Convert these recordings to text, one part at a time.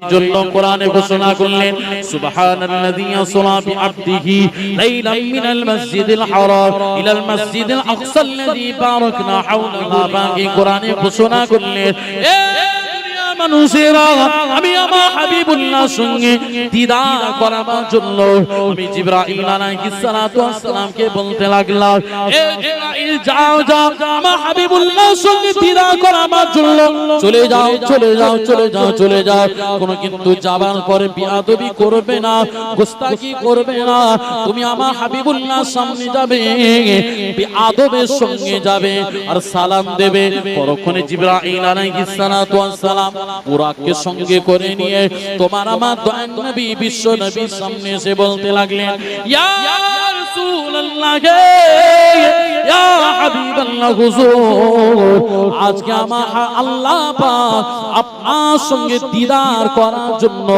জন্য কোরআনে ঘোষণা করলেন সুবহানাল্লাযী আসরা বিআবদিহি লাইলাম মিনাল মাসজিদিল হারাম ইলাল মাসজিদিল আকসাল্লাযী বারাকনা হাওলাহু বাকি কোরআনে ঘোষণা করলেন এ দুনিয়ার মানুষেরা আমি আমার হাবিবুল্লাহর সঙ্গে দিদার করার জন্য আমি জিবরাইল আলাইহিস সালাতু ওয়াস সালামকে বলতে লাগলাম এ জিবরাইল যাও যাও আমার হাবিবুল্লাহর সঙ্গে দিদার করার জন্য চলে যাও চলে যাও চলে যাও চলে যাও কোন কিন্তু যাবার পরে বিয়াদবি করবে না গোস্তাকি করবে না তুমি আমার হাবিবুল্লাহর সামনে যাবে বিয়াদবের সঙ্গে যাবে আর সালাম দেবে পরক্ষণে জিবরাইল আলাইহিস সালাতু ওয়াস সালাম বুরাককে সঙ্গে করে নিয়ে তোমার আমার দয়ার নবী বিশ্ব নবীর সামনে এসে বলতে লাগলেন ইয়া রাসূলুল্লাহ ইয়া হাবিবাল্লাহ হুজুর আজকে আমার আল্লাহ পাক আপনার সঙ্গে দিদার করার জন্য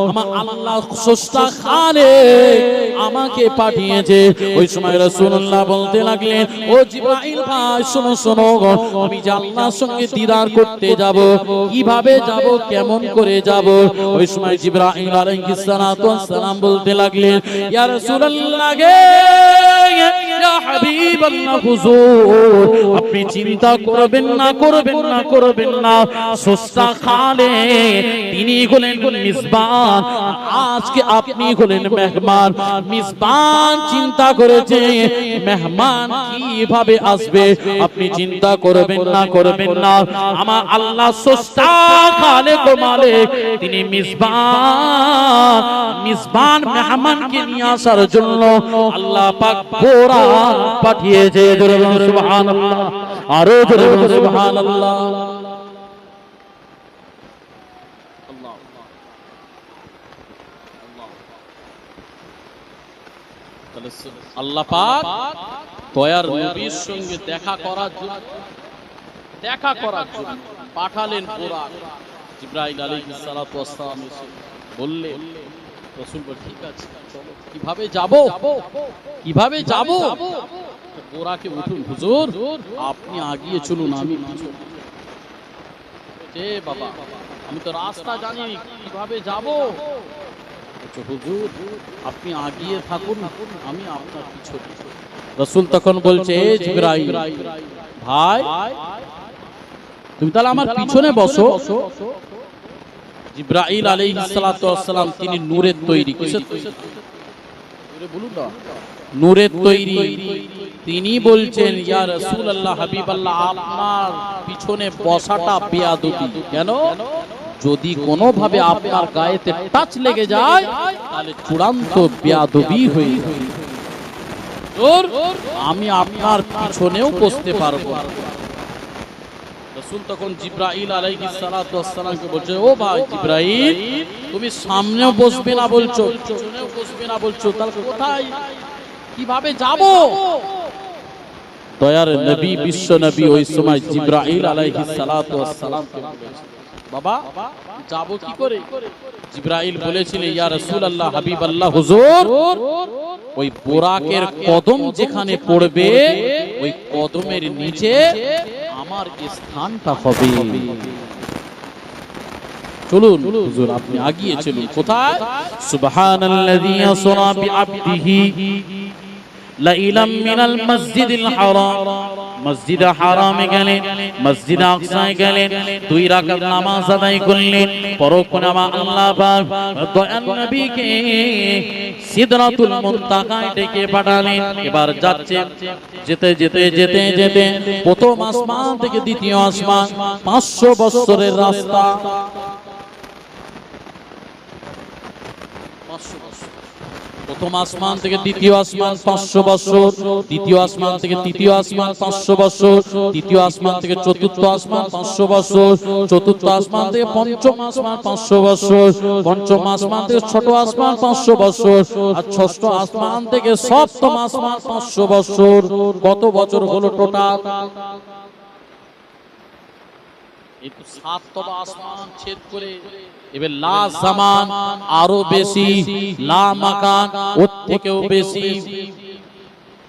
আমার আল্লাহ স্রষ্টা খালেক আমাকে পাঠিয়েছে ওই সময় রাসূলুল্লাহ বলতে লাগলেন ও জিবরাইল ভাই শোনো শোনো আমি যে আল্লাহর সঙ্গে দিদার করতে যাব কিভাবে যাব কেমন করে যাব ওই সময় জিবরাইল আলাইহিস সালাতু ওয়াস সালাম বলতে লাগলেন ইয়া রাসূলুল্লাহ ইয়া হাবিবাল্লাহ হুজুর আপনি চিন্তা করবেন না করবেন না করবেন না স্রষ্টা খালেক তিনি হলেন মিজবান আজকে আপনি হলেন মেহমান মিজবান চিন্তা করেছে মেহমান কিভাবে আসবে আপনি চিন্তা করবেন না করবেন না আমার আল্লাহ স্রষ্টা খালেক ও মালিক তিনি মিজবান মিজবান মেহমানকে নিয়ে আসার জন্য আল্লাহ পাক কোরআন পাঠিয়েছে জোরে বলুন সুবহানাল্লাহ আরো জোরে বলুন সুবহানাল্লাহ আল্লাহ পাক দয়ার নবীর সঙ্গে দেখা করার জন্য পাঠালেন কোরআন জিবরাইল আলাইহিস সালাতু ওয়াস সালাম এসে বললেন রাসূল বল ঠিক আছে চলো কিভাবে যাব কোরআনকে উঠুন হুজুর আপনি আগিয়ে চলুন আমি পিছনে এ বাবা আমি তো রাস্তা জানি কিভাবে যাব হুজুর আপনি আগিয়ে থাকুন আমি আপনার পিছনে রাসূল তখন বলছে জিবরাইল ভাই তুমি তাহলে আমার পিছনে বসো জিবরাইল আলাইহিস সালাতু ওয়াস সালাম তিনি নূরের তৈরি কিসের তৈরি জোরে বলুন না নূরের তৈরি তিনি বলছেন ইয়া রাসূলুল্লাহ হাবিবাল্লাহ আপনার পিছনে বসাটা বেয়াদবি কেন যদি কোনো ভাবে আপনার গায়েতে টাচ লেগে যায় তাহলে চূড়ান্ত বেয়াদবি হয়ে যাবে আমি আপনার পিছনেও বসতে পারবো রাসূল তখন জিবরাইল আলাইহিস সালাতু ওয়াস সালামকে বলছে ও ভাই জিবরাইল তুমি সামনেও বসবে না বলছো পিছনেও বসবে না বলছো তাহলে কোথায় কিভাবে যাব দয়ার নবী বিশ্ব নবী ওই সময় জিবরাইল আলাইহিস সালাতু ওয়াস সালামকে বলেছে বাবা যাব কি করে জিবরাইল বলেছিলেন ইয়া রাসূলুল্লাহ হাবিবাল্লাহ হুজুর ওই বুরাকের কদম যেখানে পড়বে ওই কদমের নিচে আমার স্থানটা হবে চলুন হুজুর আপনি আগিয়ে চলুন কোথায় সুবহানাল্লাযী আসরা বিআবদিহি লাইলাম মিনাল মাসজিদিল হারাম মসজিদে হারামে গেলেন মসজিদে আকসায় গেলেন দুই রাকাত নামাজ আদায় করলেন পরক্ষণে আমার আল্লাহ পাক দয়ার নবীকে সিদরাতুল মুনতাহায় ডেকে পাঠালেন এবার যাচ্ছে যেতে যেতে যেতে যেতে প্রথম আসমান থেকে দ্বিতীয় আসমান 500 বছরের রাস্তা 500 বছর প্রথম আসমান থেকে দ্বিতীয় আসমান 500 বছর দ্বিতীয় আসমান থেকে তৃতীয় আসমান 500 বছর তৃতীয় আসমান থেকে চতুর্থ আসমান 500 বছর চতুর্থ আসমান থেকে পঞ্চম আসমান 500 বছর পঞ্চম আসমান থেকে ছোট আসমান 500 বছর আর ষষ্ঠ আসমান থেকে সপ্তম আসমান 500 বছর কত বছর হলো টোটাল এই তো 7তম আসমান ছেদ করে এবার লা জামান আরো বেশি লা মাকান ওর থেকেও বেশি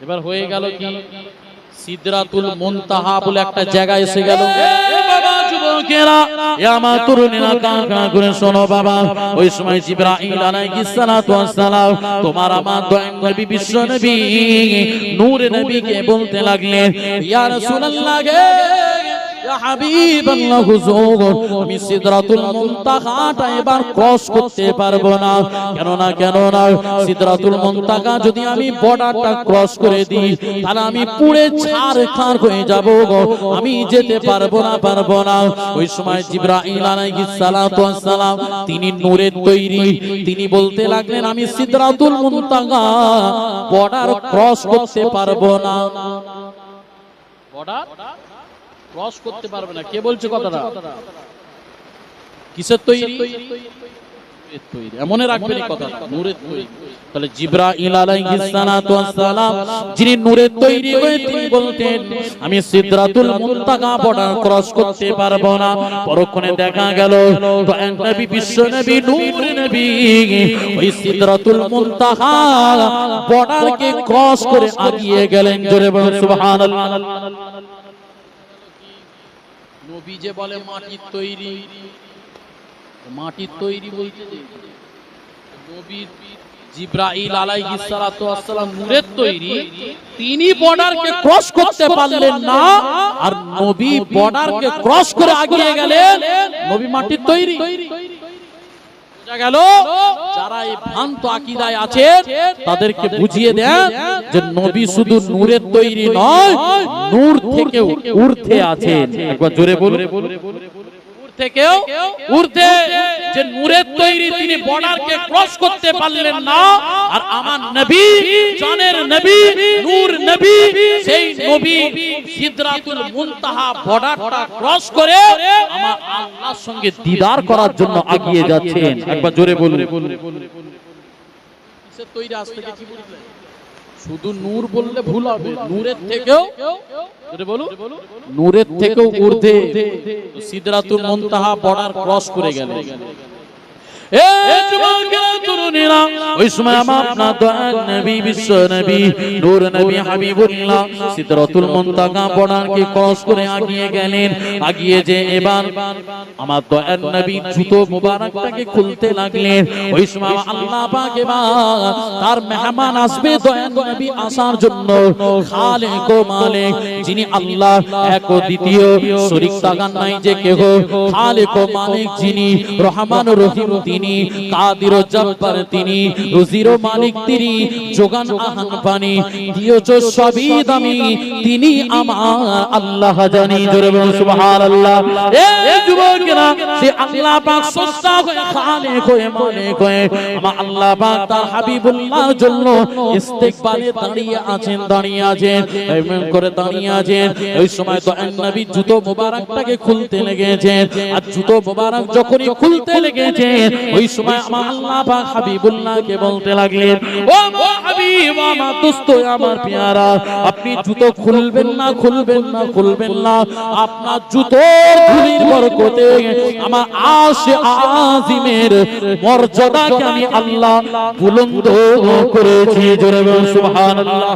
এবার হয়ে গেল কি সিদরাতুল মুনতাহা বলে একটা জায়গা এসে গেল যুবকেরা, এ আমার তরুণীরা, কাকা করে শোনো বাবা। ওই সময় জিবরাইল আলাইহিস সালাতু ওয়াস সালাম তোমার আমার দয়ার নবী বিশ্ব নবী নূরে নবীকে বলতে লাগলেন, ইয়া রাসূলুল্লাহ গে, ইয়া হাবিবাল্লাহ হুজুর, আমি সিদরাতুল মুনতাহাটা এবার ক্রস করতে পারবো না। কেন না সিদরাতুল মুনতাহা যদি আমি বর্ডারটা ক্রস করে দিই তাহলে আমি পুড়ে ছারখার হয়ে যাব গো, আমি যেতে পারবো না। ওই সময় জিবরাইল আলাইহিস সালাতু ওয়াস সালাম তিনি নূরের তৈরি, তিনি বলতে লাগলেন আমি সিদরাতুল মুনতাহা বর্ডার ক্রস করতে পারবো না। বর্ডার ক্রস করতে পারবে না। কে বলছে কথাটা? কিসের তৈরি? মনে রাখবেন এই কথাটা, নূরের তৈরি। তাহলে জিবরাইল আলাইহিস সালাতু ওয়াস সালাম যিনি নূরের তৈরি হয়ে তিনি বলতেন আমি সিদরাতুল মুনতাহা বর্ডার ক্রস করতে পারবো না। পরক্ষণে দেখা গেল দয়ার নবী বিশ্ব নবী নূরে নবী ওই সিদরাতুল মুনতাহা বর্ডারকে ক্রস করে আগিয়ে গেলেন। জোরে বলুন সুবহানাল্লাহ। নবী যে বলে মাটির তৈরি, মাটির তৈরি বলতে নবী জিবরাইল আলাইহিস সালাতু ওয়াস সালাম নূরের তৈরি, তিনি বর্ডারকে ক্রস করতে পারলেন না, আর নবী বর্ডারকে ক্রস করে আগিয়ে গেলেন। নবী মাটির তৈরি। বোঝা গেল? যারা এই ভ্রান্ত আকীদায় আছে তাদেরকে বুঝিয়ে দেন যে নবী শুধু নূরের তৈরি নয়, নূর থেকেও ঊর্ধ্বে আছেন। একবার জোরে বলুন, থেকেও ঊর্ধ্বে। যে নূরের তৈরি তিনি বর্ডারকে ক্রস করতে পারলেন না, আর আমার নবী জানের নবী নূর নবী সেই নবী সিদরাতুল মুনতাহা বর্ডারটা ক্রস করে আমার আল্লাহর সঙ্গে দিদার করার জন্য আগিয়ে যাচ্ছেন। একবার জোরে বলুন। কিসের তৈরি? আজ থেকে কি বুঝলেন? শুধু নূর বললে ভুল হবে, নূরের থেকেও নূরের থেকেও ঊর্ধ্বে সিদরাতুল মুনতাহা বর্ডার ক্রস করে গেলেন। ওই সময় আপনার দয়ার নবী বিশ্ব নবী নূর নবী হাবিবুল্লাহ সিদরাতুল মুনতাহা বর্ডারকে ক্রস করে আগিয়ে গেলেন। আগিয়ে যে এবার আমার দয়ার নবী জুতো মুবারকটাকে খুলতে লাগলেন। ওই সময় আল্লাহ পাক এবার তার মেহমান আসবে দয়ার নবী আসার জন্য। খালিক ও মালিক যিনি আল্লাহ এক ও দ্বিতীয়, শরীক তাগান নাই যে কেহ। খালিক ও মালিক যিনি, রহমান ও রহিম তিনি, কাদির ও জব্বার তিনি, রুজির ও মালিক তিনি, যোগান আহান পানি দিয়েছ সবই দামি তিনি আমার আল্লাহ জানি। জোরে বলুন সুবহানাল্লাহ। এই যুবকেরা, সে আল্লাহ পাক স্রষ্টা হয়ে খালিক হয়ে মালিক হয়ে আমার আল্লাহ পাক তার হাবিবুল্লাহর জন্য ইস্তেকবালে দাঁড়িয়ে আছেন এমন করে দাঁড়িয়ে আছেন। ওই সময় তো নবী জুতো মুবারকটাকে খুলতে লেগেছেন, আর জুতো মুবারক যখনই খুলতে লেগেছেন ওই সময় আমার আল্লাহ পাক হাবিবুল্লাহকে বলতে লাগলেন, ও হাবিব, আমার দোস্ত, আমার পেয়ারা, আপনি জুতো খুলবেন না। আপনার জুতোর ধুলির বরকতে আমার আরশে আজিমের মর্যাদাকে আমি আল্লাহ বুলন্দ করেছি। জোরে বলুন সুবহানাল্লাহ।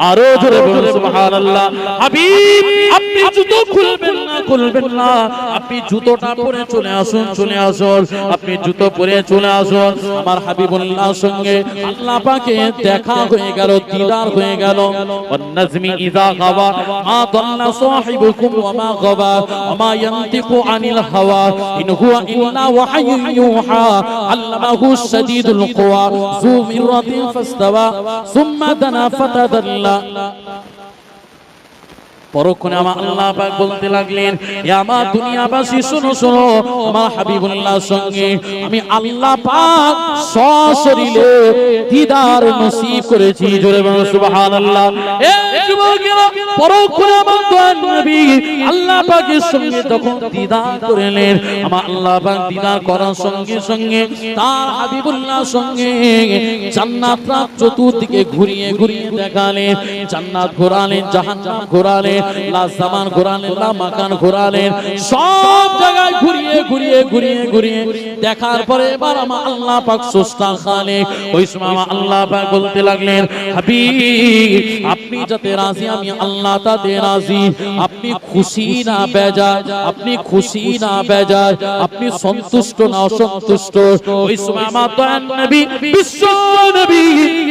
আরো জোরে বলুন সুবহানাল্লাহ। হাবিব, আপনি জুতো খুলবেন না, আপনি জুতোটা পরে চলে আসুন। আপনি জুতো পরে চলে আসুন। আমার হাবিবুল্লাহর সঙ্গে আল্লাহ পাকের দেখা হয়ে গেল, দিদার হয়ে গেল। ওয়ান নাজমি ইযা গাওয়া মা দাল্লা সাহিবুকুম ওয়া মা গাওয়া ওয়া মা ইয়ানতিকু আনিল হাওয়া ইন হুয়া ইল্লা ওয়াহয়ুন ইউহা আল্লামাহু শাদীদুল কুওয়া যু মিররাতিন ফাসতাওয়া সুম্মা দানা ফাতাদাল্লা। পরক্ষণে আমার আল্লাহ পাক বলতে লাগলেন, হে আমার দুনিয়াবাসী শোনো, আমার হাবিবুল্লাহর সঙ্গে আমি আল্লাহ পাক সশরীরে দিদার নসিব করেছি। জোরে বলুন সুবহানাল্লাহ। এই যুবকেরা, পরক্ষণে আমার দয়ার নবী আল্লাহ পাকের সঙ্গে তখন দিদার করলেন। আমার আল্লাহ পাক দিদার করার সঙ্গে তার হাবিবুল্লাহর সঙ্গে জান্নাতটা চতুর্দিকে ঘুরিয়ে দেখালেন। জান্নাত ঘোরালেন, জাহান্নাম ঘোরালেন। লা জামান ঘোরালেন, লা মাকান ঘোরালেন, সব জায়গায় ঘুরিয়ে দেখার পরে এবার আমার আল্লাহ পাক স্রষ্টা খালিক, ওই সময় আমার আল্লাহ পাক বলতে লাগলেন, হাবিব আপনি যাতে রাজি আমি আল্লাহ তাতে রাজি, আপনি খুশি না বেজার, আপনি খুশি না বেজার, আপনি সন্তুষ্ট না অসন্তুষ্ট। ওই সময় আমার দয়ার নবী, বিশ্ব নবী,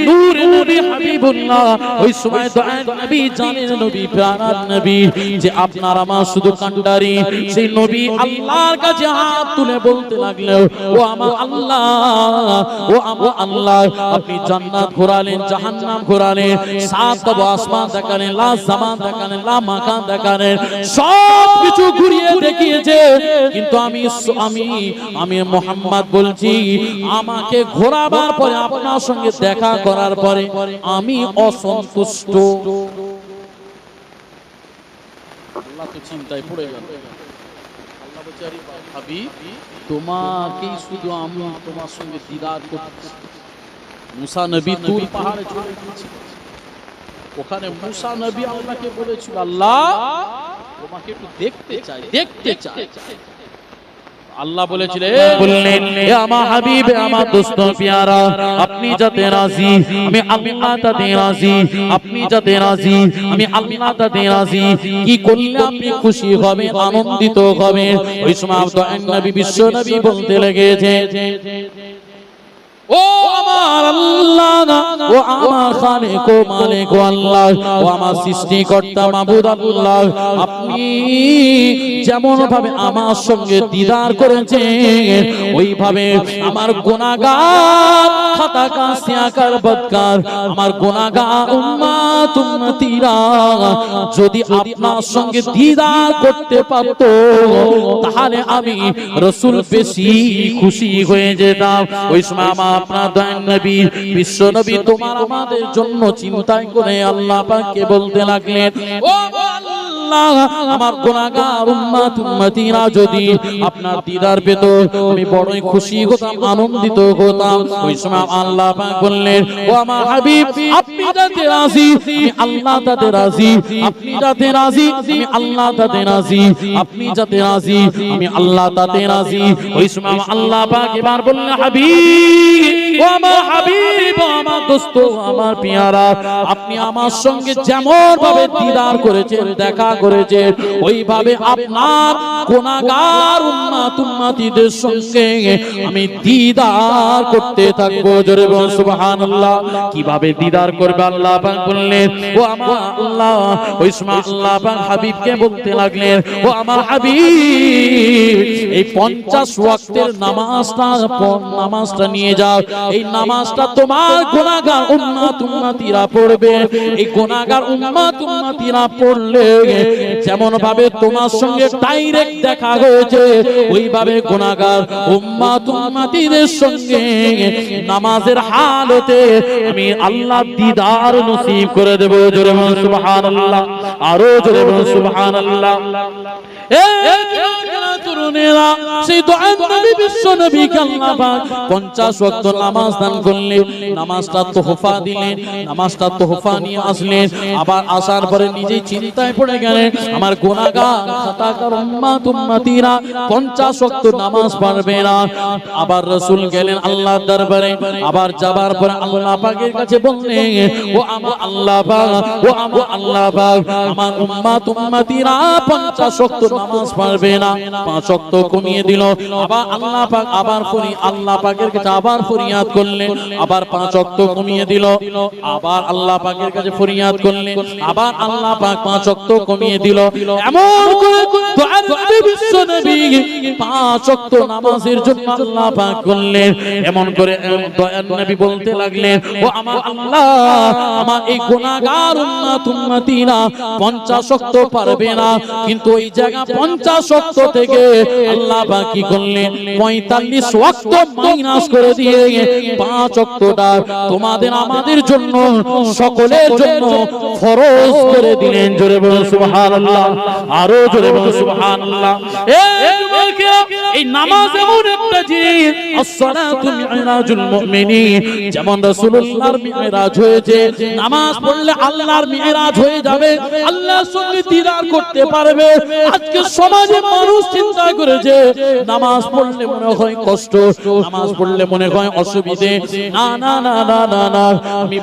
নূর নবী হাবিবুল্লাহ, ওই সময় দয়ার নবী, জানের নবী, প্রাণের নবী, যে আপনার আমার শুধু কান্ডারি, সেই নবী আল্লাহর কাছে হাত তুলে বলতে লাগলেন, ও আমার আল্লাহ, ও আমার আল্লাহ, আপনি জান্নাত ঘোরালেন, জাহান্নাম ঘোরালেন, সাত আসমান দেখালেন, লা জামান দেখালেন, লা মাকান দেখালেন, সব কিছু ঘুরিয়ে দেখিয়েছে, কিন্তু আমি মুহাম্মদ বলছি, আমাকে ঘোরাবার পরে, আপনার সঙ্গে দেখা করার পরে আমি অসন্তুষ্ট। আল্লাহ তো চিন্তায় পড়ে গেল। আল্লাহ বলছে, আরে হাবিব, তোমাকেই শুধু আমি তোমার সঙ্গে দিদার করছি। মুসা নবী তুর পাহাড়ে চলে গিয়েছিল, ওখানে মুসা নবী আল্লাহকে বলেছিল, আল্লাহ তোমাকে একটু দেখতে চাই। আল্লাহ বলেছিলেন, বললেন, হে আমার হাবিব, আমার দোস্ত প্যারা, আপনি যাতে রাজি আমি আল্লাহ তাতে রাজি, আপনি যাতে রাজি আমি আল্লাহ তাতে রাজি। কি করলে আপনি খুশি হবেন, আনন্দিত হবেন? ওই সময় নবী, বিশ্ব নবী বলতে লেগেছে, ও আমার আল্লাহ, ও আমার খালিক ও মালিক ও আল্লাহ, ও আমার সৃষ্টিকর্তা মাবুদ আল্লাহ, আপনি যেমন ভাবে আমার সঙ্গে দিদার করেছেন, ওইভাবে আমার গুনাহগার খাতাকার সিয়াকার বদকার, আমার গুনাহগার উম্মত উম্মতিরা যদি আপনার সঙ্গে দিদার করতে পারত, তাহলে আমি রাসূল বেশি খুশি হয়ে যেতাম। ওই সময় আপনার দয়ার নবী, বিশ্ব নবী, তোমার আমাদের জন্য চিন্তায় করে আল্লাহ পাককে বলতে লাগলেন, ও আল্লাহ, আমার গুনাহগার উম্মত উম্মতিরা যদি আপনার দিদার পেত, আমি বড়ই খুশি হতাম, আনন্দিত হতাম। ওই সময় আল্লাহ পাক বললেন, ও আমার হাবিব, আপনি যাতে রাজি আমি আল্লাহ তাতে রাজি, আপনি যাতে রাজি আমি আল্লাহ তাতে রাজি, আপনি যাতে রাজি আমি আল্লাহ তাতে রাজি। ওই সময় আল্লাহ পাক এবার বললেন, হাবিব, ও আমার হাবিব, আমার দোস্ত, আমার পেয়ারা, আপনি আমার সঙ্গে যেমন ভাবে দিদার করেছেন, দেখা করেছেন, ওইভাবে আপনার গুনাহগার উম্মত উম্মতিদের সঙ্গে আমি দিদার করতে থাকবো। জোরে বলুন সুবহানাল্লাহ। কিভাবে দিদার করবে আল্লাহ পাক বললেন, ও আমার আল্লাহ, ওই সময় আল্লাহ পাক হাবিবকে বলতে লাগলেন, ও আমার হাবিব, এই 50 ওয়াক্তের নামাজটা নিয়ে যাও, এই নামাজটা তোমার গুনাহগার উম্মত উম্মতিরা পড়বে। এই গুনাহগার উম্মত উম্মতিরা পড়লে যেমন ভাবে তোমার সঙ্গে ডাইরেক্ট দেখা হয়েছে, ওইভাবে গুনাহগার উম্মত উম্মতিদের সঙ্গে নামাজের হালতে আমি আল্লাহ দিদার নসিব করে দেব। জোরে বলুন সুবহানাল্লাহ, আরো জোরে বলুন সুবহানাল্লাহ। তরুণেরা, সেই দয়ার নবী বিশ্ব নবীকে আল্লাহ পাক 50 ওয়াক্ত নামাজ দান করলেন, নামাজটা তোহফা দিলেন, নামাজটা তোহফা নিয়ে আসলেন। আবার আসার পরে নিজেই চিন্তায় পড়ে গেলেন, আমার গুনাহগার খাতাকার উম্মত উম্মতিরা 50 ওয়াক্ত নামাজ পড়বে না। আবার রাসূল গেলেন আল্লাহর দরবারে, আবার যাবার পরে আল্লাহ পাকের কাছে বললেন, ও আমার আল্লাহ পাক, ও আমার আল্লাহ পাক, আমার উম্মত উম্মতিরা 50 ওয়াক্ত নামাজ পড়বে না, 5 ওয়াক্ত কমিয়ে দিল। আবার আল্লাহ পাক আল্লাহ পাকের কাছে আবার ফরিয়াদ করলেন, আবার 5 ওয়াক্ত কমিয়ে দিল। আবার আল্লাহ পাকের কাছে ফরিয়াদ করলেন, আবার আল্লাহ পাক 5 ওয়াক্ত কমিয়ে দিল। এমন করে দয়ার নবী বিশ্ব নবী 5 ওয়াক্ত নামাজের জন্য আল্লাহ পাক করলেন। এমন করে দয়ার নবী বলতে লাগলেন, ও আমার আল্লাহ, আমার এই গুনাহগার উম্মত উম্মতিরা 50 ওয়াক্ত পারবে না, কিন্তু ওই জায়গা 50 ওয়াক্ত থেকে আল্লাহ পাক কি করলেন, 45 ওয়াক্ত মাইনাস করে দিয়ে 5 ওয়াক্তটা তোমাদের আমাদের জন্য, সকলের জন্য ফরজ করে দিলেন। জোরে বলুন সুবহানাল্লাহ, আরো জোরে বলুন সুবহানাল্লাহ। এই নামাজ এমন একটা জিনিস, as-সালাতু মি'রাজুল মুমিনিন, যেমন রাসূলুল্লাহর মি'রাজ হয়েছে, নামাজ পড়লে আল্লাহর মি'রাজ হয়ে যাবে, আল্লাহর সঙ্গে দিদার করতে পারবে। আজকে সমাজে মানুষ চিন্তা করেছে নামাজ পড়লে মনে হয় কষ্ট, নামাজ পড়লে মনে হয় অসুবিধে। না না না না না না, আমি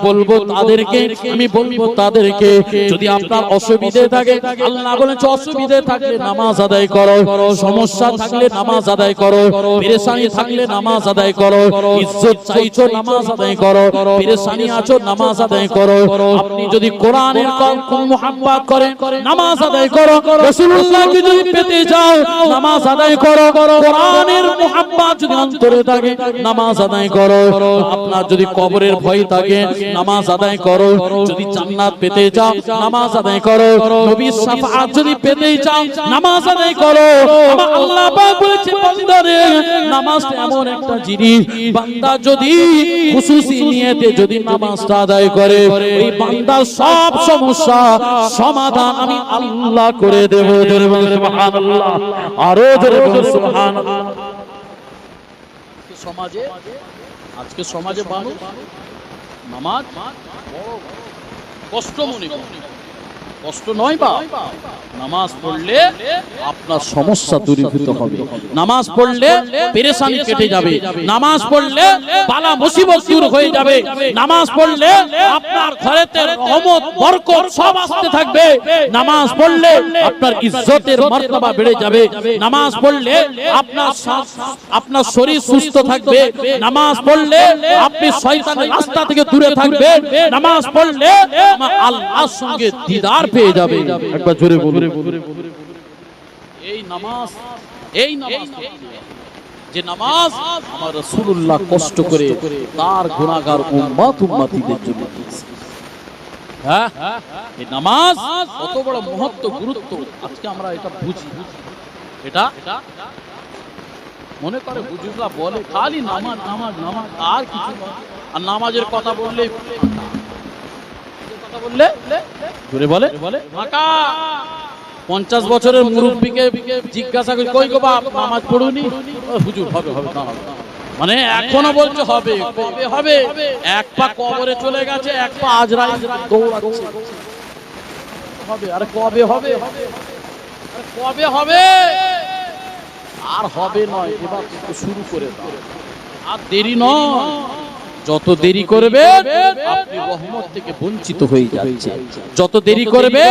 বলবো তাদেরকে যদি আপনার অসুবিধে থাকে, আল্লাহ বলেছে অসুবিধে থাকলে নামাজ আদায় করো, সমস্যা থাকলে নামাজ আদায় করো, পেরেশানি থাকলে নামাজ আদায় করো, ইজ্জত চাইছো নামাজ আদায় করো, পেরেশানি আছো নামাজ আদায় করো। আপনি যদি কোরআনের মুহাব্বত করেন নামাজ আদায় করো, রাসূলুল্লাহকে যদি পেতে চাও নামাজ আদায় করো, কোরআনের মুহাব্বত যদি অন্তরে থাকে নামাজ আদায় করো। আপনার যদি কবরের ভয় থাকে নামাজ আদায় করো, যদি জান্নাত পেতে চাও নামাজ আদায় করো, নবীর শাফাআত যদি পেতে চাও নামাজ আদায় করো। আমার আল্লাহ পাক বলেছে বান্দারে নামাজ এমন একটা জিনিস, বান্দা যদি খুশুসি নিয়তে যদি নামাজটা আদায় করে এই বান্দার সব সমস্যা সমাধান আমি আল্লাহ করে দেব। জোরে বলুন সুবহানাল্লাহ, আরো জোরে বলুন সুবহানাল্লাহ। আজকে সমাজে মানুষ নামাজ কষ্ট মনে করে, কষ্ট নয় বা নামাজ পড়লে আপনার সমস্যা দূরীভূত হবে, নামাজ পড়লে পেরেশানি কেটে যাবে, নামাজ পড়লে বালা মুসিবত দূর হয়ে যাবে, নামাজ পড়লে আপনার ঘরেতে রহমত বরকত সব আসতে থাকবে, নামাজ পড়লে আপনার ইজ্জতের মর্তবা বেড়ে যাবে, নামাজ পড়লে আপনার শরীর সুস্থ থাকবে, নামাজ পড়লে আপনি শয়তানের রাস্তা থেকে দূরে থাকবেন, নামাজ পড়লে আল্লাহর সঙ্গে দিদার পেয়ে যাবে। একবার জোরে বলুন। এই নামাজ যে নামাজ আমার রাসূলুল্লাহ কষ্ট করে তার গুনাহগার উম্মতীদের জন্য দিয়েছে। হ্যাঁ, এই নামাজ কত বড় মহত্ব গুরুত্ব আজকে আমরা এটা বুঝি। এটা মনে করে হুজুররা বলে খালি নামাজ নামাজ নামাজ আর কিছু না, আর নামাজের কথা বললে জোরে বলে 50 বছরের মুরব্বিকে জিজ্ঞাসা করি কই গো বাপ নামাজ পড়ুনি, হুজুর হবে হবে মানে এখনো বলছে হবে, কবে হবে? এক পা কবরে চলে গেছে, এক পা আজরাইল দৌড়াচ্ছে, হবে আর কবে হবে, কবে হবে? আর হবে নয়, এবার শুরু করে দাও, আর দেরি নয়। যত দেরি করবে আপনি রহমত থেকে বঞ্চিত হয়ে যাচ্ছে, যত দেরি করবে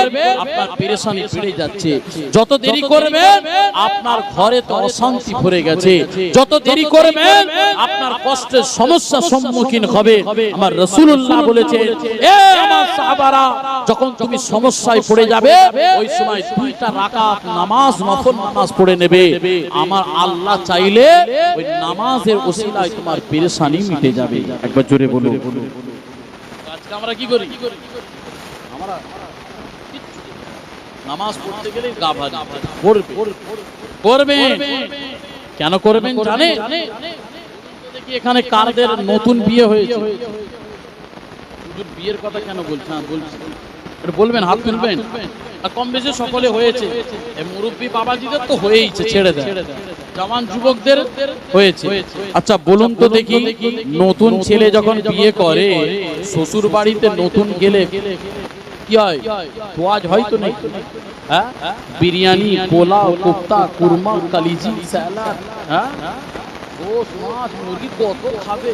আপনার পেরেশানি বেড়ে যাচ্ছে, যত দেরি করবে আপনার ঘরে তো অশান্তি ভরে গেছে, যত দেরি করবে আপনার কষ্টের সমস্যার সম্মুখীন হবে। আমার রাসূলুল্লাহ বলেছেন এ আমার সাহাবারা যখন তুমি সমস্যায় পড়ে যাবে ওই সময় 2টা রাকাত নামাজ নফল নামাজ পড়ে নেবে, আমার আল্লাহ চাইলে ওই নামাজের ওসিলায় তোমার পেরেশানি মিটে যাবে। একবার জোরে বলুন। আজকে আমরা কি করি? আমরা নামাজ পড়তে গেলে গা ভারী করবেন। কেন করবেন জানে? দেখি এখানে কারদের নতুন বিয়ে হয়েছে, হুজুর বিয়ের কথা কেন বলছেন? বলছি এটা বলবেন, হাত তুলবেন। কম বেশি সকলে হয়েছে, মুরব্বী বাবাজিদের তো হয়েইছে, ছেড়ে দেন, জওয়ান যুবকদের হয়েছে। আচ্ছা বলুন তো দেখি, নতুন ছেলে যখন বিয়ে করে শ্বশুর বাড়িতে নতুন গেলে কি হয়? তোয়াজ হয়তো নেই, হ্যাঁ, বিরিয়ানি, পোলাও, কোফতা, কুরমা, কালিজি, স্যালাড, হ্যাঁ, গোশ, মাছ, মুরগি কত খাবে?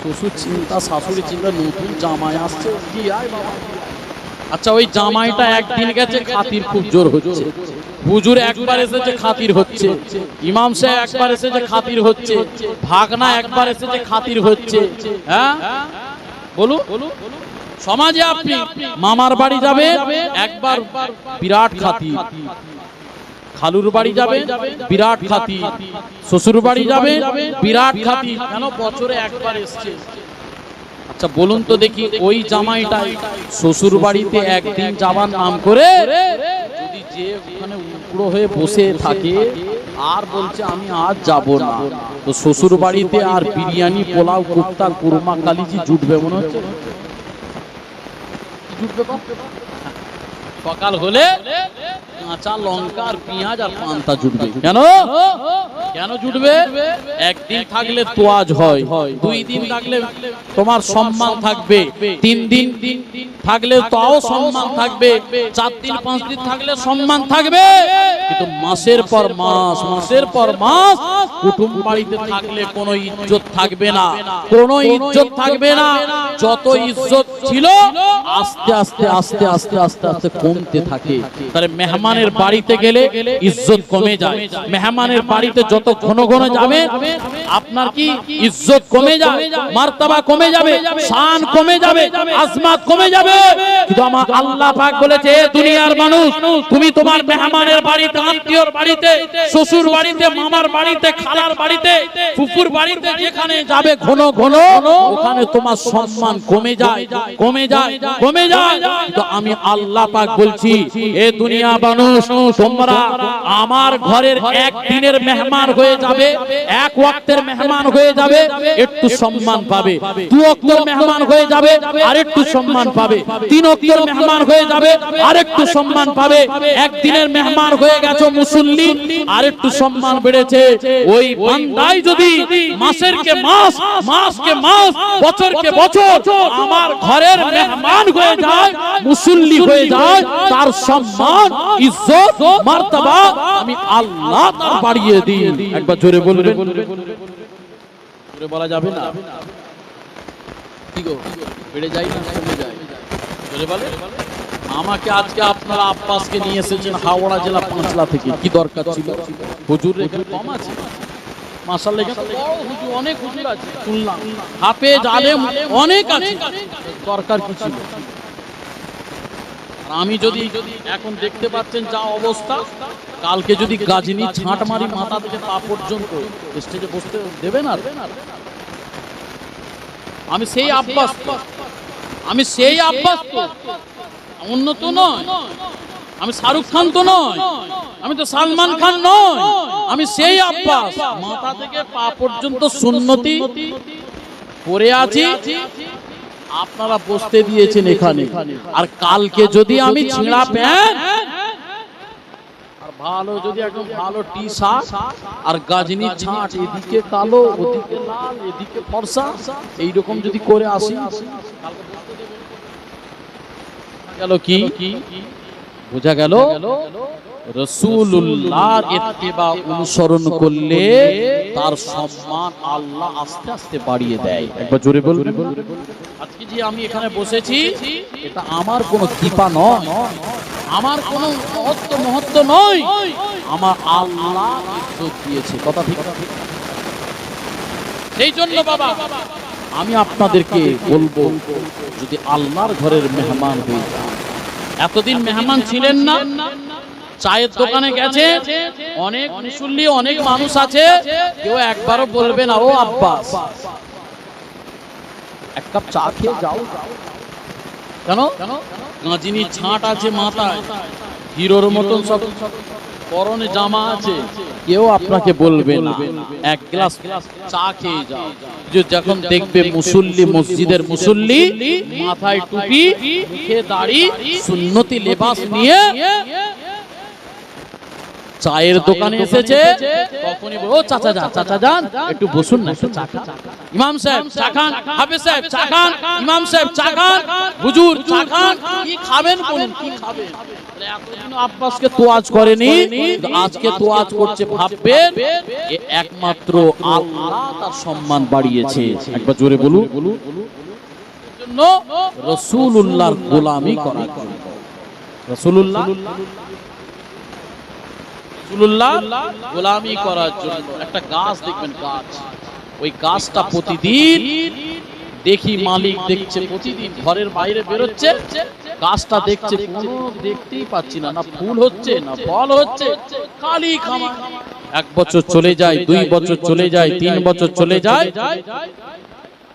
শ্বশুর চিন্তা, শাশুড়ি চিন্তা, নতুন জামাই আসছে, কি আয় বাবা। আচ্ছা ওই জামাইটা একদিন গেছে, খাতির খুব জোর হচ্ছে, হুজুর একবার এসেছে খাতির হচ্ছে, ইমাম সাহেব একবার এসেছে খাতির হচ্ছে, ভাগনা একবার এসেছে খাতির হচ্ছে। হ্যাঁ বলুন, সমাজে আপনি মামার বাড়ি যাবে একবার বিরাট খাতির, খালুর বাড়ি যাবে বিরাট খাতির, শ্বশুর বাড়ি যাবে বিরাট খাতির। কেন? বছরে একবার এসছে। আচ্ছা বলুন তো দেখি, ওই জামাইটা শ্বশুর বাড়িতে একদিন যাবার নাম করে যদি যে ওখানে উগ্র হয়ে বসে থাকে আর বলছে আমি আজ যাব না, তো শ্বশুর বাড়িতে আর বিরিয়ানি, পোলাও, কোফতা, কুরমা, কালিজি জুটবে মনে হচ্ছে? জুটবে? সকাল হলে কাঁচা লঙ্কা আর পেঁয়াজ আর পান্তা জুটবে। কেন কেন জুটবে? একদিন থাকলে তোয়াজ হয়, 2 দিন থাকলে তোমার সম্মান থাকবে, 3 দিন থাকলে তাও সম্মান থাকবে, 4 দিন 5 দিন থাকলে সম্মান থাকবে। কিন্তু মাসের পর মাস কুটুম বাড়িতে থাকলে কোনো ইজ্জত থাকবে না, কোনো ইজ্জত থাকবে না। যত ইজ্জত ছিল আস্তে আস্তে আস্তে আস্তে আস্তে আস্তে কমতে থাকে। তাহলে মেহমানের বাড়িতে গেলে ইজ্জত কমে যায়। মেহমানের বাড়িতে যত ঘন ঘন যাবে আপনার কি ইজ্জত কমে যায়, মার্তবা কমে যাবে, শান কমে যাবে, আজমাত কমে যাবে। কিন্তু আমার আল্লাহ পাক বলেছে, দুনিয়ার মানুষ তুমি তোমার মেহমানের বাড়িতে, আত্মীয়র বাড়িতে, শ্বশুর বাড়িতে, মামার বাড়িতে, খালার বাড়িতে, ফুফুর বাড়িতে যেখানে যাবে ঘন ঘন, ওখানে তোমার সম্মান কমে যায়, কমে যায়, কমে যায়। তো আমি আল্লাহ পাক বলছি, এ দুনিয়া মানুষ তোমরা আমার ঘরের একদিনের মেহমান হয়ে যাবে, এক ওয়াক্তের মেহমান হয়ে যাবে, একটু সম্মান পাবে। 2 ওয়াক্তের মেহমান হয়ে যাবে, আর একটু সম্মান পাবে। 3 ওয়াক্তের মেহমান হয়ে যাবে, আর একটু সম্মান পাবে। একদিনের মেহমান হয়ে গেছো মুসল্লি, আর একটু সম্মান বেড়েছে। ওই বান্দাই যদি মাসের কে মাস, মাস কে মাস, বছর কে বছর আমার ঘরের মেহমান হয়ে যায়, মুসল্লি হয়ে যায়, তার সম্মান, ইজ্জত, মার্তবা আমি আল্লাহ তার বাড়িয়ে দিই। একবার জোরে বলবেন, জোরে বলা যাবে না? কি গো, বেড়ে যায় না কমে যায়? জোরে বলে। আমাকে আজকে আপনারা আব্বাসকে নিয়ে এসেছেন হাওড়া জেলা পাঁচলা থেকে, কি দরকার ছিল? হুজুর এখানে কম আছে? মাশাআল্লাহ, এখানে বড় হুজুর, অনেক হুজুর আছে, শুনলাম হাফেজ আলেম অনেক আছে, দরকার কি ছিল? আমি যদি এখন দেখতে পাচ্ছেন যা অবস্থা, কালকে যদি গাজনি ছাঁট মারি মাথা থেকে পা পর্যন্ত, স্টেজে বসতে দেবেন? আর আমি সেই আব্বাস, আমি সেই আব্বাস তো, অন্য তো নয়। আমি শাহরুখ খান তো নয়, আমি তো সালমান খান নয়, আমি সেই আব্বাস। মাথা থেকে পা পর্যন্ত সুন্নতি পরে আছি, আপনারা বসতে দিয়েছেন এখানে। আর কালকে যদি আমি ছিঁড়া প্যান্ট আর ভালো, যদি একদম ভালো টি শার্ট আর গাজনি ছাঁট, এদিকে কালো, ওদিকে লাল, এদিকে ফর্সা, এইরকম যদি করে আসি, গেল কি বোঝা গেল? রাসূলুল্লাহর ইত্তিবা অনুসরণ করলে তার সম্মান আল্লাহ আস্তে আস্তে বাড়িয়ে দেয়। একবার জোরে বলবেন। আজকে যে আমি এখানে বসেছি, এটা আমার কোনো কৃপা নয়, আমার কোনো মহত্ব নয়, আমার আল্লাহ ইজ্জত দিয়েছে। কথা ঠিক? সেই জন্য বাবা আমি আপনাদেরকে বলবো, যদি আল্লাহর ঘরের মেহমান হয়ে যান, এতদিন মেহমান ছিলেন না, চায়ের দোকানে গেছে, অনেক মুসল্লি, অনেক মানুষ আছে, কেউ একবারও বলবে না, ও আব্বাস এক কাপ চা খেয়ে যাও। কেন? গাঁজিনি ছাঁট আছে মাথায়, হিরোর মতন সব পরনে জামা আছে, কেউ আপনাকে বলবে না এক গ্লাস চা খেয়ে যাও। যখন দেখবে মুসল্লি, মসজিদের মুসল্লি, মাথায় টুপি, মুখে দাড়ি, সুন্নতি লেবাস নিয়ে চায়ের দোকানে এসেছে, তখনই বলো, চাচা যান, চাচা যান, একটু বসুন না, একটু চা খান। ইমাম সাহেব চা খান, হাফেজ সাহেব চা খান, ইমাম সাহেব চা খান, হুজুর চা খান, কি খাবেন বলুন, কি খাবেন? এতদিন আব্বাসকে তোয়াজ করেনি, আজকে তোয়াজ করছে। ভাববেন একমাত্র আল্লাহ তার সম্মান বাড়িয়েছে। একবার জোরে বলুন। জন্য রাসূলুল্লাহর গোলামি করা, রাসূলুল্লাহ গোলামি করার জন্য একটা গাছ দেখবেন, গাছ, ওই গাছটা প্রতিদিন দেখি মালিক দেখছে, প্রতিদিন ঘরের বাইরে বেরোচ্ছে, গাছটা দেখছে, কোনো দেখতেই পাচ্ছি না, না ফুল হচ্ছে না ফল হচ্ছে, খালি খামা। 1 বছর চলে যায়, 2 বছর চলে যায়, 3 বছর চলে যায়,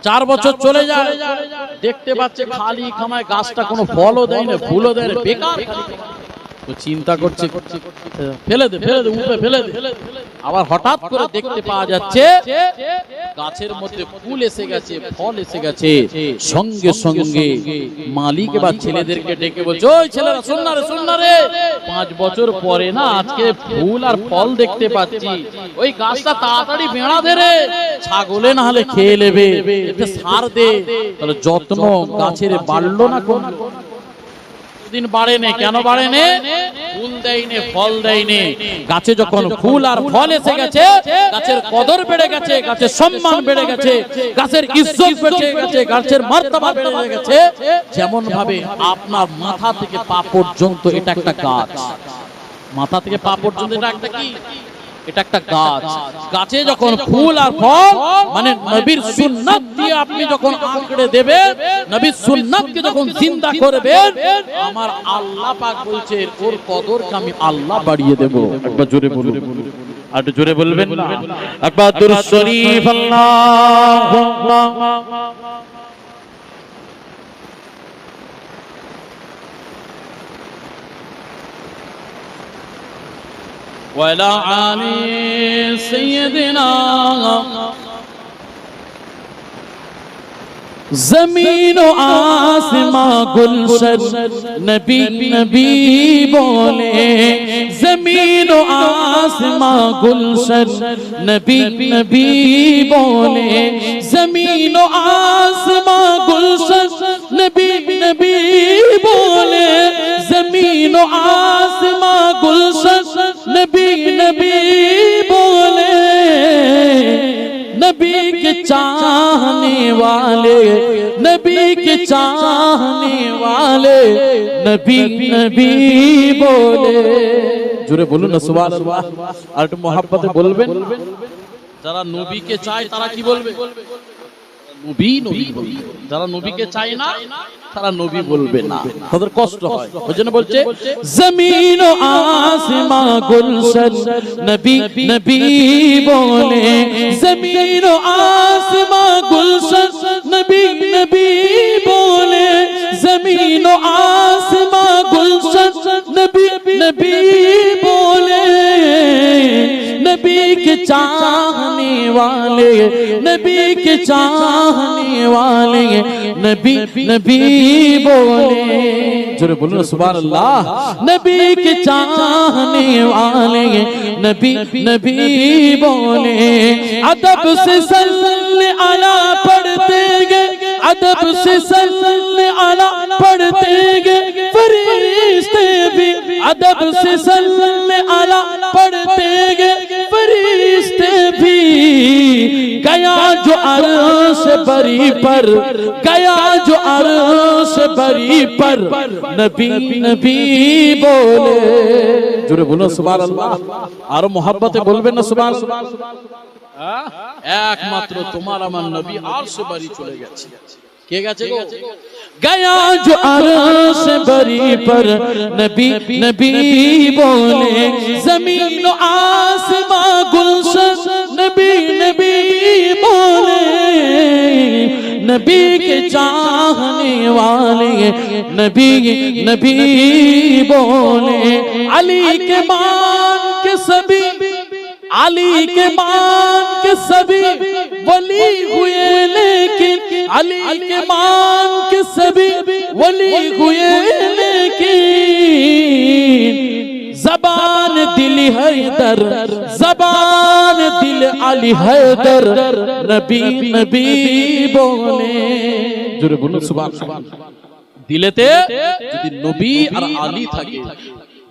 4 বছর চলে যায়, দেখতে পাচ্ছে খালি খামায়, গাছটা কোনো ফলও দেয় না, ফুলও দেয় না, বেকার। তো চিন্তা করছে ফেলে দে উপরে ফেলে দে। আবার হঠাৎ করে দেখতে পাওয়া যাচ্ছে গাছের মধ্যে ফুল এসে গেছে, ফল এসে গেছে। সঙ্গে সঙ্গে মালিক বা ছেলেদেরকে ডেকে বলছে, ওই ছেলেরা শোন না রে 5 বছর পরে না আজকে ফুল আর ফল দেখতে পাচ্ছি, ওই গাছটা তাড়াতাড়ি বেড়া দে রে, ছাগলে না হলে খেয়ে নেবে, এতে সার দে। তাহলে যত্ন গাছের বাড়লো না কোন দিন বাড়ে নে? কেন বাড়ে নে? ফুল দেয়নি, ফল দেয়নি। গাছে যখন ফুল আর ফল এসে গেছে, গাছের কদর বেড়ে গেছে, গাছের সম্মান বেড়ে গেছে, গাছের ইজ্জত বেড়ে গেছে, গাছের মর্যাদা বেড়ে গেছে। যেমন ভাবে আপনার মাথা থেকে পা পর্যন্ত এটা একটা গাছ, মাথা থেকে পা পর্যন্ত এটা একটা কি? এটা একটা গাছ। গাছে যখন ফুল আর ফল, মানে নবীর সুন্নাত দিয়ে আপনি যখন আঁকড়ে দেবেন, নবীর সুন্নাতকে যখন জিন্দা করবেন, আমার আল্লাহ পাক বলছে ওর কদরকে আমি আল্লাহ বাড়িয়ে দেব। একবার জোরে বলুন, আর একটু জোরে বলবেন না? একবার দুরূদ শরীফ আল্লাহু আকবার। وعلى آل سيدنا زمین و آسماں گلشن نبی نبی بولے، زمین و آسماں گلشن نبی نبی بولے، زمین و آسماں گلشن نبی نبی بولے، زمین و آسماں گلشن نبی نبی بولے، نبی کے چاہنے والے، نبی کے چاہنے والے نبی نبی بولے। জোরে বলুন না সুবহানাল্লাহ। আর একটু মহব্বতে বলবেন। যারা নবীকে চায় তারা কি বলবে? নবী নবী বলবে। যারা নবীকে চায় না তারা নবী বলবে না, তাদের কষ্ট হয়। ওইজন্য বলছে জমিন ও আসমান গুলশন নবী নবী বলে, জমিন ও আসমান গুলশন নবী নবী বলে, জমিন ও আসমান গুলশন নবী নবী বলে, नबी के चाहने वाले, नबी के चाहने वाले नबी नबी बोले। जोरे बोलो सुभान अल्लाह। नबी के चाहने वाले नबी नबी बोले, अदब से सल्ले अला पढ़ते गए, अदब से सल्ले अला पढ़ते गए फरिश्ते भी, अदब से सल्ले अला पढ़ते गए फरिश्ते भी, गया जो अर्श बरी पर, गया जो अर्श बरी पर नबी नबी बोले। जोरे बोलो सुभान अल्लाह। और मोहब्बते बोलबे ना सुभान अल्लाह। একমাত্র তোমার আমার নবী আরশ বাড়ি চলে গেছে। কে গেছে গো? गया जो अर्श बरी पर नबी नबी बोले, जमीन आसमां गुलशन नबी नबी बोले, नबी के चाहने वाले नबी नबी बोले, अली के मान के सभी, अली के मान के सभी वली हुए, लेकिन अली के मान के सभी वली हुए, लेकिन जबान दिल हैदर, जबान दिल अली हैदर नबी नबी बोले। जोरे बोलो सुभान अल्लाह। दिलेते যদি নবী আর আলী থাকে,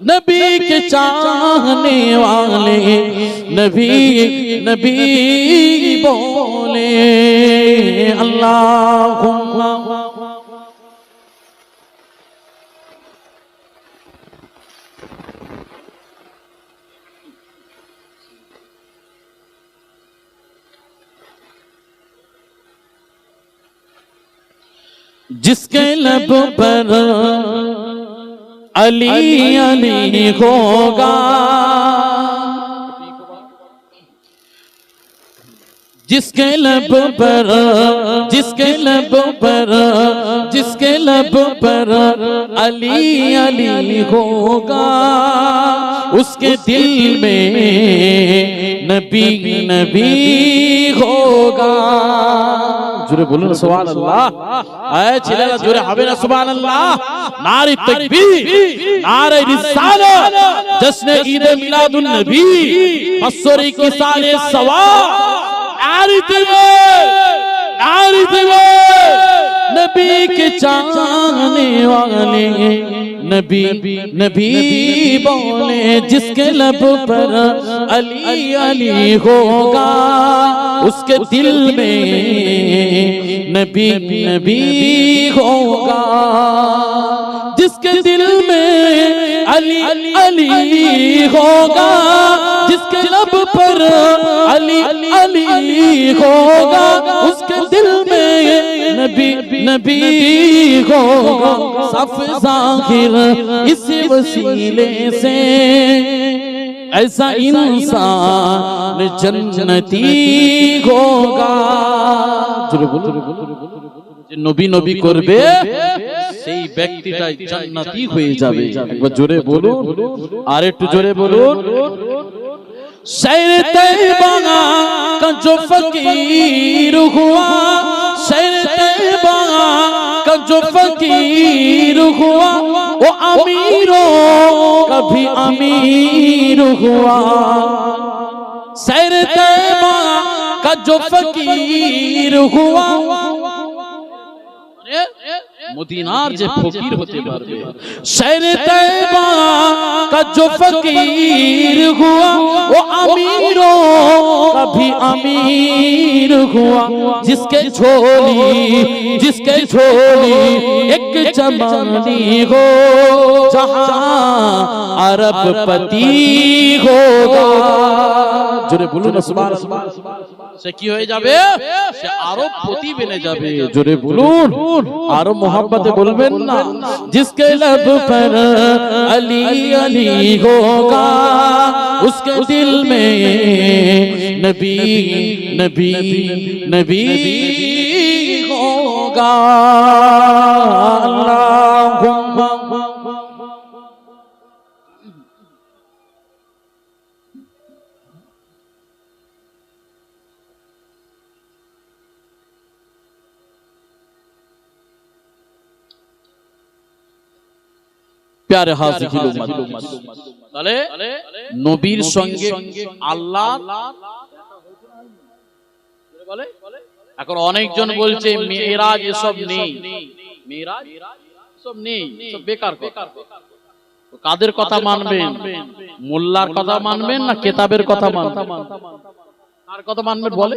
नबी के चाहने वाले नबी नबी बोले। अल्लाहुम्मा जिसके लब पर अली अली होगा, जिसके लब पर जिसके लब पर अली अली होगा उसके दिल में नबी नबी होगा। जोरे बोलুন সুবহানাল্লাহ। আয় ছেলেরা জোরে হবে না সুবহানাল্লাহ। নারে তাকবীর, নারে রিসালাত, জশ্নে ঈদ মিলাদুন নবী, বছরে কি সালে সওয়াব। নারে তাকবীর, नारे नबी के चाहने वाले नबी नबी बोले जिसके लब पर अली अली होगा उसके दिल में नबी नबी होगा। जिसके दिल में अली अली होगा जिसके लब पर अली अली होगा उसके दिल में नबी नबी होगा। सफ ज़ाहिर इस वसीले से ऐसा इंसान जन्नती होगा। নবী নবী করবে সেই ব্যক্তিটাই জান্নাতি হয়ে যাবে। একবার জোরে বলুন, আর একটু জোরে বলুন। शहर तैयबा का जो फकीर हुआ, शहर तैयबा का जो फकीर हुआ वो अमीरों का भी अमीर हुआ। शहर तैयबा का जो फकीर हुआ मदीनार जे फकीर होते पारबे। शहर तैयबा का जो फकीर हुआ वो अमीरों का भी अमीर हुआ। जिसके झोली एक चमनी हो जहां अरब पति होगा। जोरे बोलो ना सुबहानाल्लाह। সে কি হয়ে যাবে? সে আরব পতি বনে যাবে। জোরে বলুন, আরো मोहब्बत बोलবেন না। जिसके लब पर अली अली होगा उसके दिल में नबी नबी नबी होगा। अल्लाहुम्मा प्यारे हाज़िर उम्मत, তাহলে নবীর সঙ্গে আল্লাহ বলে। এখন অনেকজন বলছে মেরাজ এসব নেই, মেরাজ সব নেই, সব বেকার কথা। তো কাদের কথা মানবেন? মোল্লার কথা মানবেন না কিতাবের কথা মানবেন? কার কথা মানবেন বলে?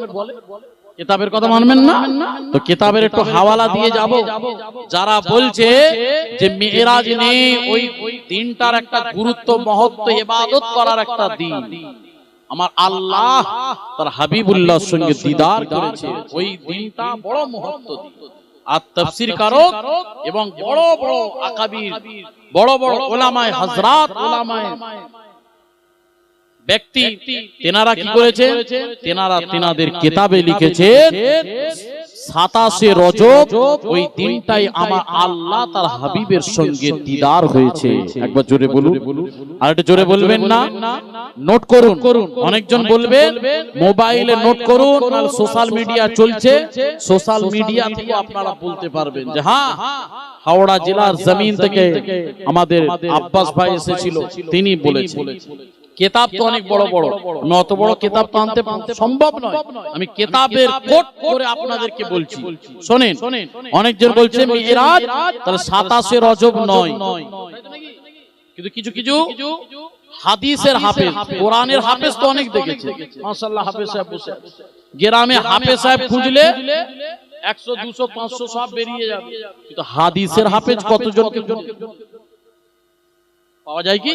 কিতাবের কথা মানবেন না? তো কিতাবের একটু হাওয়ালা দিয়ে যাব। যারা বলছে যে মেরাজ নেই, ওই দিনটার একটা গুরুত্ব মহত্ব ইবাদত করার একটা দিন। আমার আল্লাহ তার হাবিবুল্লাহর সঙ্গে দিদার করেছে, ওই দিনটা বড় মহত্ব দিন। আর তাফসীর কারক এবং বড় বড় আকাবির, বড় বড় উলামায়ে হযরত, ওলামায়ে ব্যক্তি, তেনারা কি করেছে? তেনারা তেনাদের কিতাবে লিখেছেন 27 রজব ওই দিনটাই আমার আল্লাহ তার হাবিবের সঙ্গে দিদার হয়েছে। একবার জোরে বলুন, আর একটু জোরে বলবেন না? নোট করুন। অনেকজন বলবেন মোবাইলে নোট করুন, আর সোশ্যাল মিডিয়া চলছে, সোশ্যাল মিডিয়া থেকে আপনারা বলতে পারবেন যে হ্যাঁ, হাওড়া জেলার জমিন থেকে আমাদের আব্বাস ভাই এসেছিল, তিনি বলেছেন। কিতাব তো অনেক বড় বড়, অত বড় কিতাব তো আনতে সম্ভব নয়। আমি কিতাবের কোট করে আপনাদেরকে বলছি, শুনেন। অনেকজন বলছে মিরাজ তাহলে 27 রজব নয়, কিন্তু কিছু কিছু হাদিসের হাফেজ, কোরআনের হাফেজ তো অনেক দেখেছে, মাশাআল্লাহ। হাফেজ সাহেব বসে, গ্রামে হাফেজ সাহেব খুঁজলে 100 200 500 সব বেরিয়ে যাবে, কিন্তু হাদিসের হাফেজ কতজনকে পাওয়া যায়? কি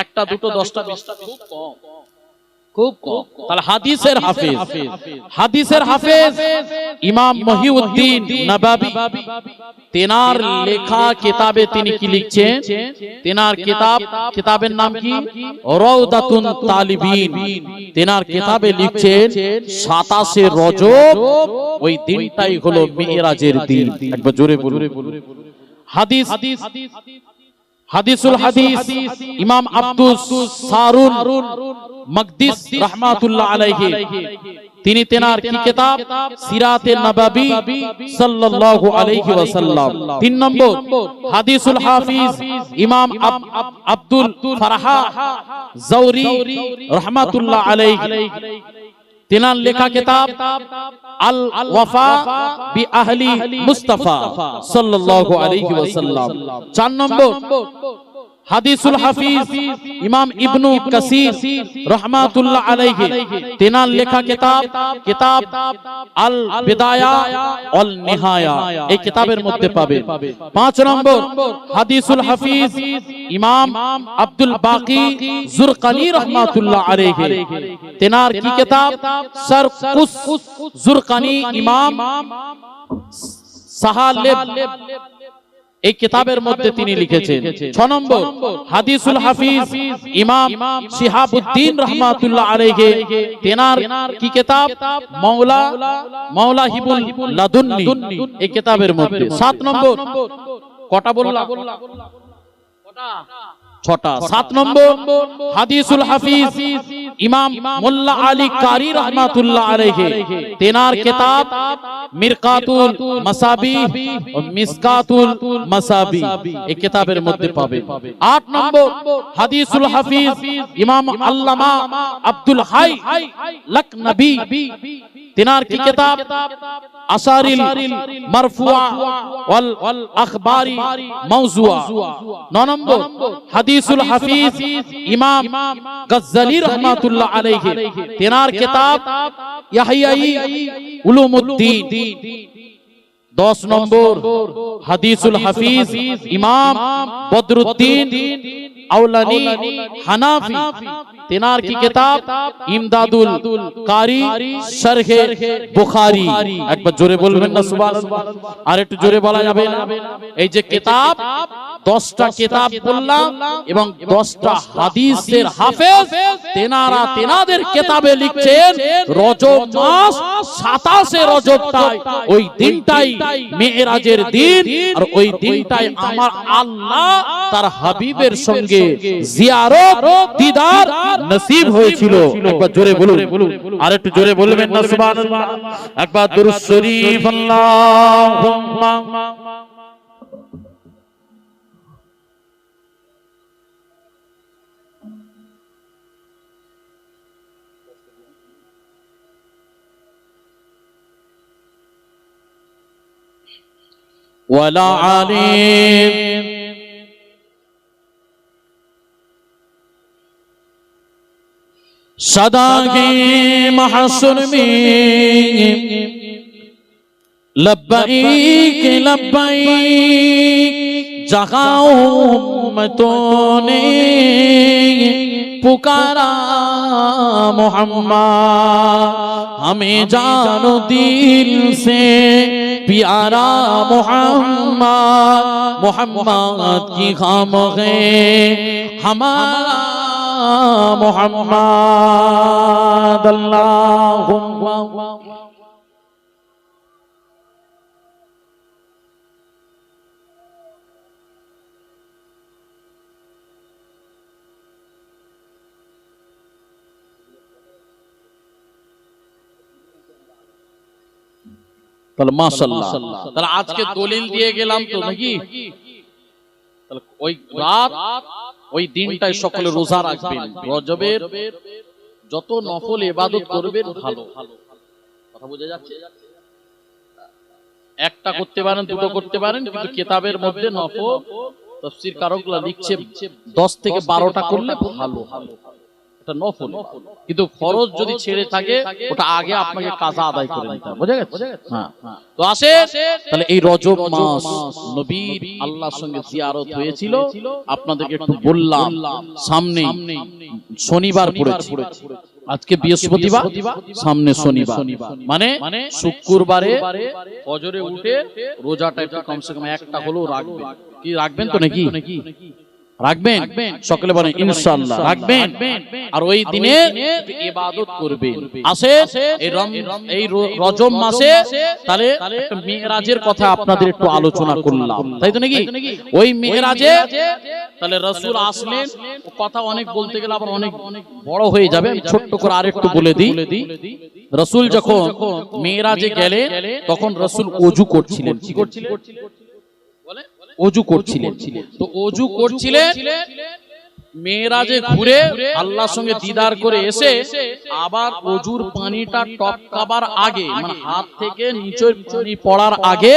একটা দুটো 10টা 20টা, খুব কম। খুব কম। তাহলে হাদিসের হাফেজ ইমাম মহিউদ্দিন নববী, তেনার লেখা কিতাবে তিনি কি লিখছেন? তেনার কিতাবের নাম কি? রাউদাতুন তালিবিন। তেনার কিতাবে লিখছেন 27 রজব ওই দিনটাই হলো মিরাজের দিন। একবার জোরে বলুন। হাদিসুল হাদিস ইমাম আব্দুস সারুন মকদিস রাহমাতুল্লাহ আলাইহি, তিনি তেনার কি কিতাব? সিরাতে নববী সাল্লাল্লাহু আলাইহি ওয়াসাল্লাম। 3 নম্বর হাদিসুল হাফিজ ইমাম আব্দুল ফারহা জাওরি রাহমাতুল্লাহ আলাইহি, তেনার লেখা কিতাব আল ওয়াফা বি আহলি মুস্তাফা সাল্লাল্লাহু আলাইহি ওয়াসাল্লাম। 4 নম্বর হাদিসুল হাফিজ ইমাম ইবনু কাসির রাহমাতুল্লাহ আলাইহি, তেনার লেখা কিতাব আল বিদায়া ওয়াল নিহায়া, এই কিতাবের মধ্যে পাবেন। 5 নম্বর হাদিসুল হাফিজ ইমাম আব্দুল বাকি জুরকানি রাহমাতুল্লাহ আলাইহি, তেনার কি কিতাব? সারকুস জুরকানি ইমাম সাহালেব, এই কিতাবের মধ্যে তিনি লিখেছেন। 6 নম্বর হাদিসুল হাফিজ ইমাম শিহাবুদ্দিন রাহমাতুল্লাহ আলাইহি, তেনার কি কিতাব? মাওলাহিবুল লাদুন্নি, এই কিতাবের মধ্যে। 7 নম্বর কটা বললাম? 6টা। 7 নম্বর হাদিসুল হাফিজ ইমাম মোল্লা আলী কারি রাহমাতুল্লাহ আলাইহি, তেনার কিতাব মিরকাতুল মাসাবি ও মিসকাতুল মাসাবি, এই কিতাবের মধ্যে পাবে। 8 নম্বর হাদিসুল হাফিজ ইমাম আল্লামা আব্দুল হাই লাকনবী, তেনার কি কিতাব? আসারিল মারফুআ ওয়াল আখবারি মাওজুআ। 9 নম্বর হাদিসুল হাফিজ ইমাম গজ্জালি রাহমাতুল্লাহ আলাইহি, তেনার কিতাব ইয়াহইয়াই উলুমুদ্দিন। 10 নম্বর হাদিসুল হাফিজ ইমাম বদরুদ্দিন আওলানি হানাফি, তেনার কি কিতাব? ইমদাদুল কারি শরহে বুখারী। একবার জোরে বলবেন না সুবহানাল্লাহ? আর একটু জোরে বলা যাবে না? এই যে কিতাব, 10টা কিতাব বললাম এবং 10টা হাদিসের হাফেজ, তেনারা তেনাদের কিতাবে লিখছেন রজব মাস 27 রজবটাই ওই দিনটাই মিরাজের দিন, আর ওই দিনটাই আমার আল্লাহ তার হাবিবের সঙ্গে জিয়ারত দিদার নসিব হয়েছিল। একবার জোরে বলুন, আর একটু জোরে বলবেন না সুবহানাল্লাহ? একবার দুরূদ শরীফ আল্লাহুম্মা ওয়ালা আলিম सदा के महशर में लब्बैक लब्बैक जहाँ उम्मतों ने पुकारा मोहम्मद, हमें जानो दिल से प्यारा मोहम्मद, मोहम्मद की खामोशी हमारा मोहम्मद। अल्लाहुम्मा তাহলে মাশাআল্লাহ, তাহলে আজকে দলিল দিয়ে গেলাম তো নাকি? তাহলে ওই রাত ওই দিনটাই সকলে রোজা রাখবেন, রজবের যত নফল ইবাদত করবেন ভালো। কথা বোঝা যাচ্ছে? একটা করতে পারেন, দুটো করতে পারেন, কিন্তু কিতাবের মধ্যে নফল তাফসীর কারকরা লিখছে 10 থেকে 12টা করলে ভালো, এটা নফল। কিন্তু ফরজ যদি ছেড়ে থাকে ওটা আগে আপনাকে কাজা আদায় করে নিতে হবে। বুঝা গেছে? হ্যাঁ। তো আসে তাহলে এই রজব মাস নবীর আল্লাহর সঙ্গে জিয়ারত হয়েছিল, আপনাদেরকে একটু বললাম। সামনে শনিবার পড়েছে, আজকে বৃহস্পতিবার, সামনে শনিবার, মানে শুক্রবারে ফজরে উঠে রোজাটা একটু কমসে কম একটা হলেও রাখবেন। কি রাখবেন তো নাকি? রাখবেন, সকলে বলেন ইনশাআল্লাহ রাখবেন। আর ওই দিনে ইবাদত করবেন। আসে এই রজব মাসে তাহলে একটা মিরাজের কথা আপনাদের একটু আলোচনা করলাম, তাই তো নাকি? ওই মিরাজে তাহলে রাসূল আসলেন, কথা অনেক বলতে গেলে আবার অনেক বড় হয়ে যাবে, আমি ছোট্ট করে আরেকটু বলে দিই। রাসূল যখন মিরাজে গেলেন তখন রাসূল ওযু করছিলেন। কি করছিলেন? ওযু করছিলেন। তো ওযু করছিলেন, মেরাজে ঘুরে আল্লাহর সঙ্গে দিদার করে এসে আবার ওযুর পানিটা টপকাবার আগে, মানে হাত থেকে নিচে পানি পড়ার আগে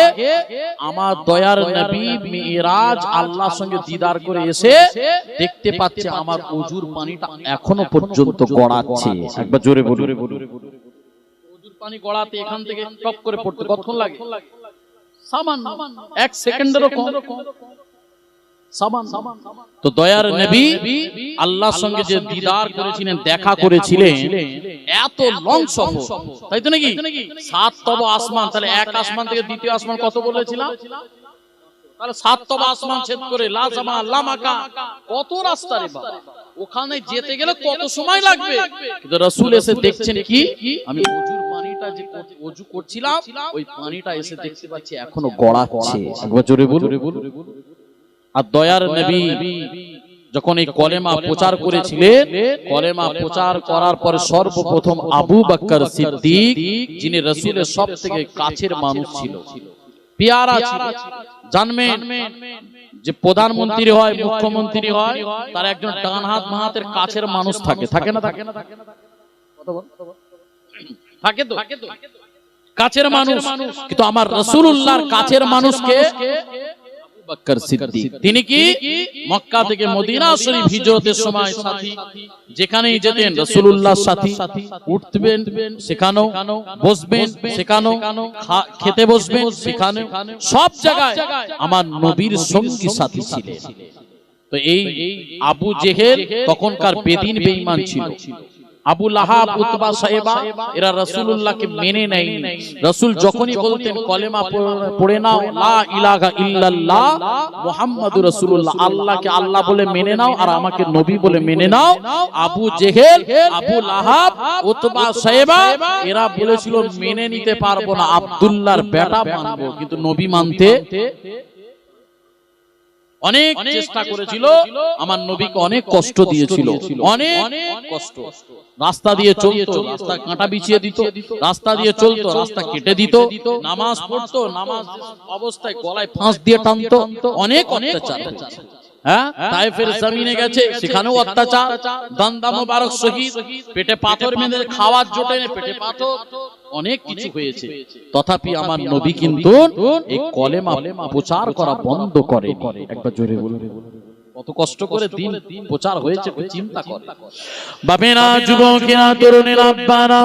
আমার দয়ার নবী মেরাজ আল্লাহর সঙ্গে দিদার করে এসে দেখতে পাচ্ছে আমার ওযুর পানিটা এখনো পর্যন্ত গড়াচ্ছে। একবার জোরে বলুন। ওযুর পানি গড়াতে এখান থেকে টপ করে পড়তে কতক্ষণ লাগে? সামান্য, এক সেকেন্ডেরও কম। তো দয়ার নবী আল্লাহর সঙ্গে যে দিদার করেছিলেন, দেখা করেছিলেন, এত লং সফর, তাই তো নাকি? 7 তব আসমান, তাহলে এক আসমান থেকে দ্বিতীয় আসমান কত বলেছিলাম? তাহলে 7 তব আসমান ছেদ করে লাজামা লামাকা কত রাস্তা রে বাবা, ওখানে যেতে গেলে কত সময় লাগবে। কিন্তু রাসূল এসে দেখছেন কি, আমি ওযুর পানিটা যে ওযু করছিলাম ওই পানিটা এসে দেখতে পাচ্ছি এখনো গড়াচ্ছে। একবার জোরে বলুন। আর দয়ার নবী যখন এই কলেমা প্রচার করেছিলেন, কলেমা প্রচার করার পরে সর্বপ্রথম আবু বকর সিদ্দিক, যিনি রাসূলের সবথেকে কাছের মানুষ ছিল, পেয়ারা ছিল। জানবেন যে প্রধানমন্ত্রী হয়, মুখ্যমন্ত্রী হয়, তার একজন ডান হাত বাঁ হাতের কাছের মানুষ থাকে, থাকে না? থাকে তো কাছের মানুষ। কিন্তু আমার রাসূলুল্লাহর কাছের মানুষকে বকর সিদ্দিক, তিনি কি মক্কা থেকে মদিনা শরীফ হিজরতের সময় সাথী, যেখানেই যেতেন রাসূলুল্লাহর সাথী, উঠবেন সেখানেও, বসবেন সেখানেও, খেতে বসবেন সেখানেও, সব জায়গায় আমার নবীর সঙ্গী সাথী ছিলেন। তো এই আবু জেহেল তখনকার বেদিন বেঈমান ছিল। আবু লাহাব, উতবা, সাইবা, এরা রাসূলুল্লাহকে মেনে নেয়নি। রাসূল যখনই বলতেন কলেমা পড়ে নাও, লা ইলাহা ইল্লাল্লাহ মুহাম্মাদুর রাসূলুল্লাহ, আল্লাহকে আল্লাহ বলে মেনে নাও আর আমাকে নবী বলে মেনে নাও, আবু জেহেল, আবু লাহাব, উতবা, সাইবা এরা বলেছিল মেনে নিতে পারবো না, আব্দুল্লাহর বেটা মানবো, কিন্তু নবী মানতে অনেক চেষ্টা করেছিল, আমার নবীকে অনেক কষ্ট দিয়েছিল, অনেক কষ্ট। রাস্তা দিয়ে চলতো, রাস্তা কাঁটা বিছিয়ে দিত, রাস্তা দিয়ে চলতো, রাস্তা কেটে দিত, নামাজ পড়তো, নামাজ অবস্থায় গলায় ফাঁস দিয়ে টানতো, অনেক অত্যাচার। তায়েফের জমিনে গেছে, সেখানেও অত্যাচার, দান্দা মোবারক শহীদ, পেটে পাথর বেঁধে খাওয়ার জোটে পেটে পাথর, অনেক কিছু হয়েছে। তথাপি আমার নবী কিন্তু এই কলেমা প্রচার করা বন্ধ করে। একবার জোরে বলুন, কত কষ্ট করে দিন প্রচার হয়েছে, চিন্তা করে। বাপেরা, যুবকেরা, তরুণেরা, আব্বারা,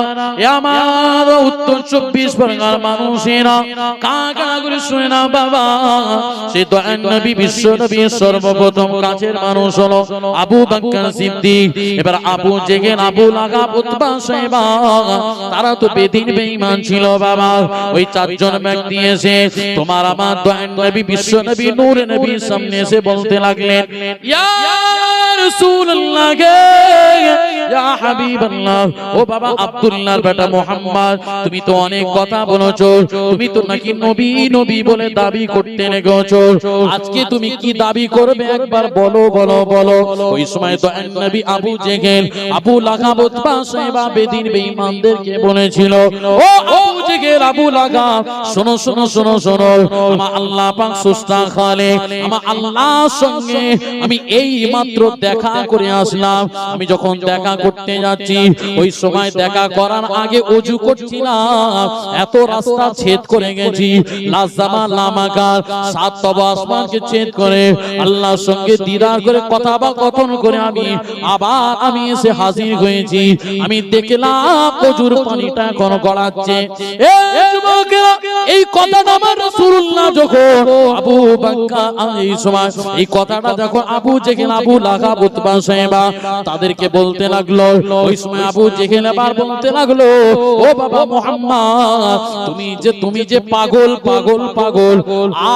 আমার উত্তর 24 পরগনার মানুষেরা কাকা করে শুনে না বাবা, সে দয়ার নবী, বিশ্ব নবী সর্বপ্রথম কাছের মানুষ হলো আবু বকর সিদ্দিক। এবার আবু জেহেল, আবু লাহাব, উতবা, সাইবা তারা তো বেদিন বেঈমান ছিল বাবা। ওই 4 জন ব্যক্তি এসে তোমার আমার দয়ার নবী, বিশ্ব নবী, নূর নবীর সামনে এসে বলতে লাগলেন, ইয়া রাসূলুল্লাহ, ইয়া হাবিবাল্লাহ, ও বাবা আব্দুল্লাহর বেটা মুহাম্মদ, তুমি তো অনেক কথা বলেছো, তুমি তো নাকি নবী নবী বলে দাবি করতে লেগেছো, আজকে তুমি কি দাবি করবে একবার বলো বলো বলো। ওই সময় তো নবী আবু জেহেল, আবু লাহাব, উতবা, সাইবা বেদিন বেঈমানদেরকে বলেছিল, ও আবু জেহেল, আবু লাহাব, শোনো শোনো শোনো শোনো, আমার আল্লাহ পাক সুস্তা খালেক, আমার আল্লাহর সঙ্গে আমি এই মাত্র দেখা করে আসলাম। আমি যখন দেখা করতে যাচ্ছি ওই সময় দেখা করার আগে ওযু করছিলাম, এত রাস্তা ছেদ করে গেছি, লাজামা লামাকার 7 তব আসমানকে ছেদ করে আল্লাহর সঙ্গে দিদার করে কথা বা কথন করে আমি এসে হাজির হয়েছি। আমি দেখলাম ওযুর পানিটা কোন গড়াচ্ছে। এই যুবকেরা, এই এই কথাটা আমার রাসূলুল্লাহ যখন আবু বকর এই সময় এই কথাটা যখন আবু জেহেল আবু লাহাব উতবা সাহেবা তাদেরকে বলতে লাগলো, ওই সময় আবু জেহেল আবার বলতে লাগলো, ও বাবা মুহাম্মদ, তুমি যে পাগল পাগল পাগল,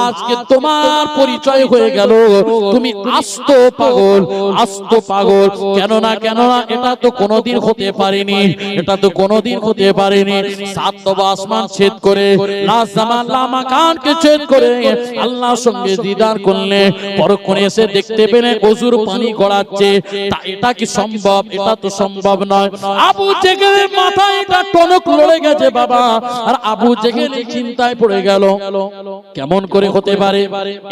আজকে তোমার পরিচয় হয়ে গেল, তুমি আস্ত পাগল আস্ত পাগল। কেন না এটা তো কোনোদিন হতে পারেনি, এটা তো কোনোদিন হতে পারেনি। সাত তবা আসমান ছেদ করে লা জামান লা মাকানকে ছেদ করে আল্লাহর সঙ্গে দিদার করলে পরক্ষণে এসে দেখতে পেলে ওযুর পানি গড়াচ্ছে, তা এটা কি সম্ভব? এটা তো সম্ভব নয়। আবু জেহেলের মাথায় এটা টনক লড়ে গেছে বাবা, আর আবু জেহেল চিন্তায় পড়ে গেল কেমন করে হতে পারে।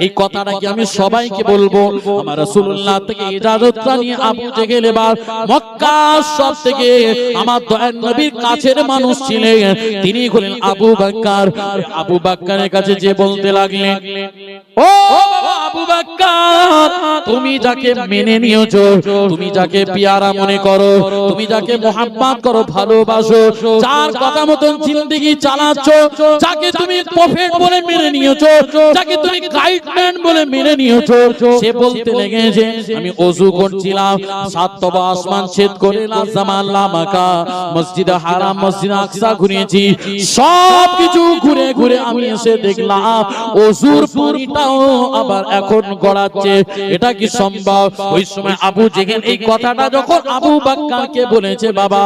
এই কথাটা কি আমি সবাইকে বলবো? আমার রাসূলুল্লাহ থেকে ইজাজতটা নিয়ে আবু জেহেল এবার মক্কা সব থেকে আমার দয়ার নবীর কাছের মানুষ ছিলেন, তিনি হলেন আবু বকর। আবু বকরের কাছে যে বলতে লাগলেন, ও আবু বকর, তুমি যাকে মেনে নিয়েছো, তুমি যাকে পিয়ারা মনে করো, তুমি যাকে মোহাব্বত করো, ভালোবাসো, যার কথা মতন জিন্দেগি চালাচ্ছ, যাকে তুমি প্রফেট বলে মেনে নিয়েছো, যাকে তুমি গাইডম্যান বলে মেনে নিয়েছো, সে বলতে লেগেছে আমি ওযু করছিলাম, সাত তবা আসমান ছেদ করে লা জামান লা মাকা, মসজিদ হারাম মসজিদ আকসা ঘুরেছি, সব কিছু ঘুরে ঘুরে আমি এসে দেখলাম ওযুর পানিটাও আবার এখন গড়াচ্ছে, এটা কি সম্ভব? ওই সময় আবু জেহেল এই কথাটা যখন আবু বকরকে বলেছে বাবা,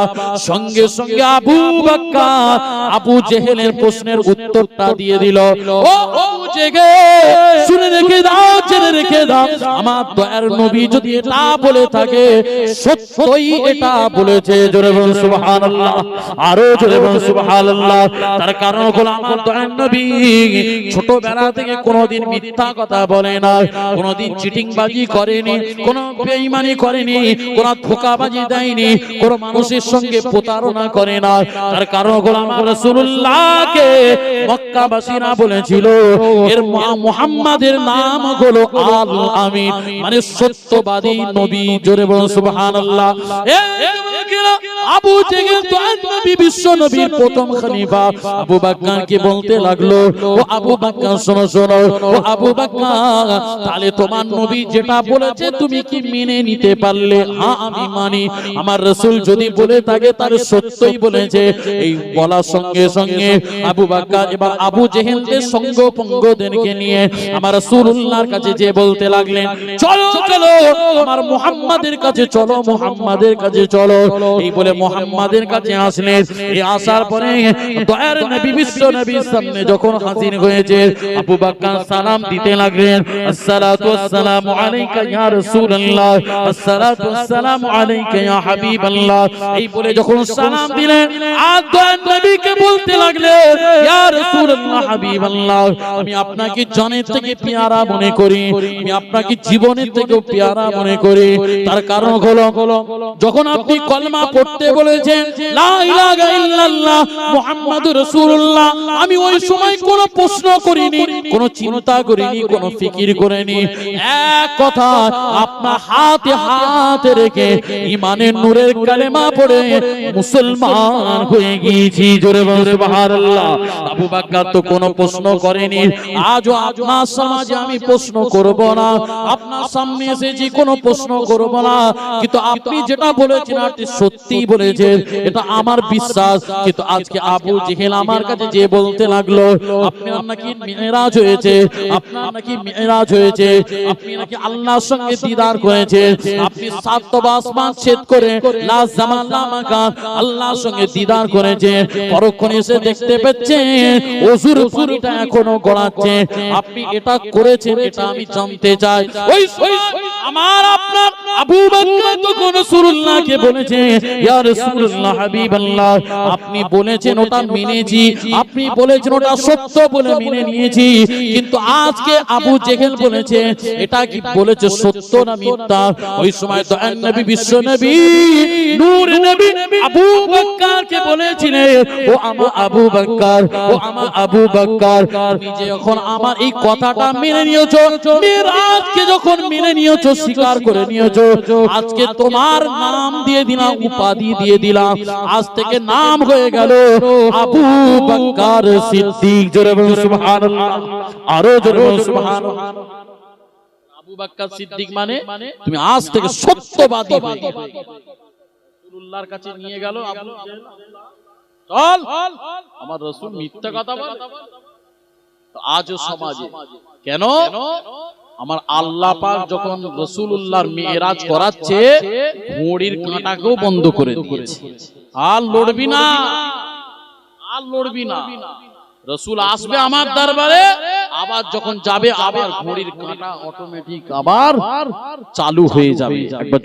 সঙ্গে সঙ্গে আবু বকর আবু জেহেলের প্রশ্নের উত্তরটা দিয়ে দিল, ও আবু জেহেল, শুনে রেখে দাও, জেনে রেখে দাও, আমার দয়ার নবী যদি এটা বলে থাকে সত্যই এটা বলেছে। জোরে বলুন সুবহানাল্লাহ, আরো জোরে বলুন সুবহানাল্লাহ। তার কারণ হলো আমার দয়ার নবী ছোটবেলা থেকে কোনোদিন মিথ্যা কথা বলে না, কোনোদিন চিটিংবাজি করেনি, কোনো বেঈমানি করেনি, কোনো ধোঁকাবাজি দেয়নি, কোনো মানুষের সঙ্গে প্রতারণা করে না। তার কারণ হলো আমার রাসূলুল্লাহকে মক্কাবাসীরা বলেছিল এর মুহাম্মাদের নাম হলো আল আমিন, মানে সত্যবাদী নবী। জোরে বলুন সুবহানাল্লাহ। আবু জেহেল তো নবী, বিশ্ব নবীর প্রথম খলিফা। আবু বকরকে বলতে লাগলো, ও আবু বকর শোনো শোনো, ও আবু বকর, তাহলে তোমার নবী যেটা বলেছে তুমি কি মেনে নিতে পারলে? হ্যাঁ আমি মানি, আমার রাসূল যদি বলে থাকে তার সত্যই বলেছে। এই বলার সঙ্গে সঙ্গে আবু বকর এবার আবু জেহেলদের সঙ্গ পঙ্গদেরকে নিয়ে আমার রাসূলুল্লাহর কাছে যে বলতে লাগলেন, চলো চলো আমার মুহাম্মাদের কাছে চলো, মুহাম্মাদের কাছে চলো। এই বলে মুহাম্মাদের কাছে আসলেন। এই আসার পরে দয়ার নবী বিশ্ব নবীর সামনে যখন হাজির হয়েছে, আবু বকর সালাম দিতে লাগলেন, আসসালাতু ওয়াসসালামু আলাইকা ইয়া রাসূলুল্লাহ, আসসালাতু ওয়াসসালামু আলাইকা ইয়া হাবিবাল্লাহ। এই বলে যখন সালাম দিলেন, আর দয়ার নবীকে বলতে লাগলেন, ইয়া রাসূলুল্লাহ হাবিবাল্লাহ, আমি আপনাকে জানের থেকে পেয়ারা মনে করি, আমি আপনাকে জীবনের থেকেও পেয়ারা মনে করি। তার কারণ হলো যখন আপনি কলমা পড়তে বলেছেন লা ইলাহা ইল্লাল্লাহ মুহাম্মাদুর রাসূলুল্লাহ, আমি ওই সময় কোনো প্রশ্ন করিনি, কোনো চিন্তা করিনি, কোনো ফিকির করিনি, এক কথা আপনার হাতে হাত রেখে ঈমানের নূরের কালেমা পড়ে মুসলমান হয়ে গিয়েছি। জোরে বলুন সুবহানাল্লাহ। আবু বকর তো কোনো প্রশ্ন করেনি। আজও আপনার সমাজে আমি প্রশ্ন করব না, আপনার সামনে এসেছি কোনো প্রশ্ন করব না, কিন্তু আপনি যেটা বলেছেন আপনি সত্যিই বলেছেন, এটা আমার বিশ্বাস। কিন্তু আজকে আবু জেহেল আমার কাছে যে বলতে লাগলো, আপনার নাকি মিরাজ হয়েছে, আপনার নাকি মিরাজ হয়েছে, আপনি নাকি আল্লাহর সঙ্গে দিদার করেছেন, আপনি সাত তবা আসমান ছেদ করে লা জামান লা মাকান আল্লাহর সঙ্গে দিদার করেছেন, পরক্ষণে এসে দেখতে পাচ্ছেন ওযুর পানিটা এখনো গড়াচ্ছে, আপনি এটা করেছেন, এটা আমি জানতে চাই। ওই আমার আপনার আবু বকর তখন রাসূলুল্লাহকে বলেছে, ইয়া রাসূলুল্লাহ হাবিবাল্লাহ, আপনি বলেছেন ওটা মেনেছি, আপনি বলেছেন ওটা সত্য বলে মেনে নিয়েছি, কিন্তু আজকে আবু জেহেল বলেছে এটা কি বলেছে সত্য না মিথ্যা? ওই সময় তো নবী বিশ্ব নবী নূর নবী আবু বকরকে বলেছিলেন, ও আমার আবু বকর, ও আমার আবু বকর, তুমি যে এখন আমার এই কথাটা মেনে নিয়েছো, মিরাজকে যখন মেনে নিয়েছো, স্বীকার করে নিয়েছো, আজকে তোমার নাম দিয়ে দিলাম, উপাধি দিয়ে দিলাম, আজ থেকে নাম হয়ে গেল আবু বকর সিদ্দিক, জোরে বলুন সুবহানাল্লাহ, আরো জোরে বলুন সুবহানাল্লাহ। আবু বকর সিদ্দিক মানে তুমি আজ থেকে সত্যবাদী হয়ে যাবে। রাসূলুল্লাহর কাছে নিয়ে গেল আবু জেহেল, চল আমার রাসূল মিথ্যা কথা বলে। আজও সমাজে কেন, আমার আল্লাহ পাক যখন রাসূলুল্লাহর মিরাজ করাচ্ছে ঘড়ির কাঁটাকেও বন্ধ করে দিয়েছে। আর লড়বি না, আর লড়বি না। রাসূল আসবে আমার দরবারে, আবার যখন যাবে আবার ঘড়ির কাঁটা অটোমেটিক আবার চালু হয়ে যাবে। একবার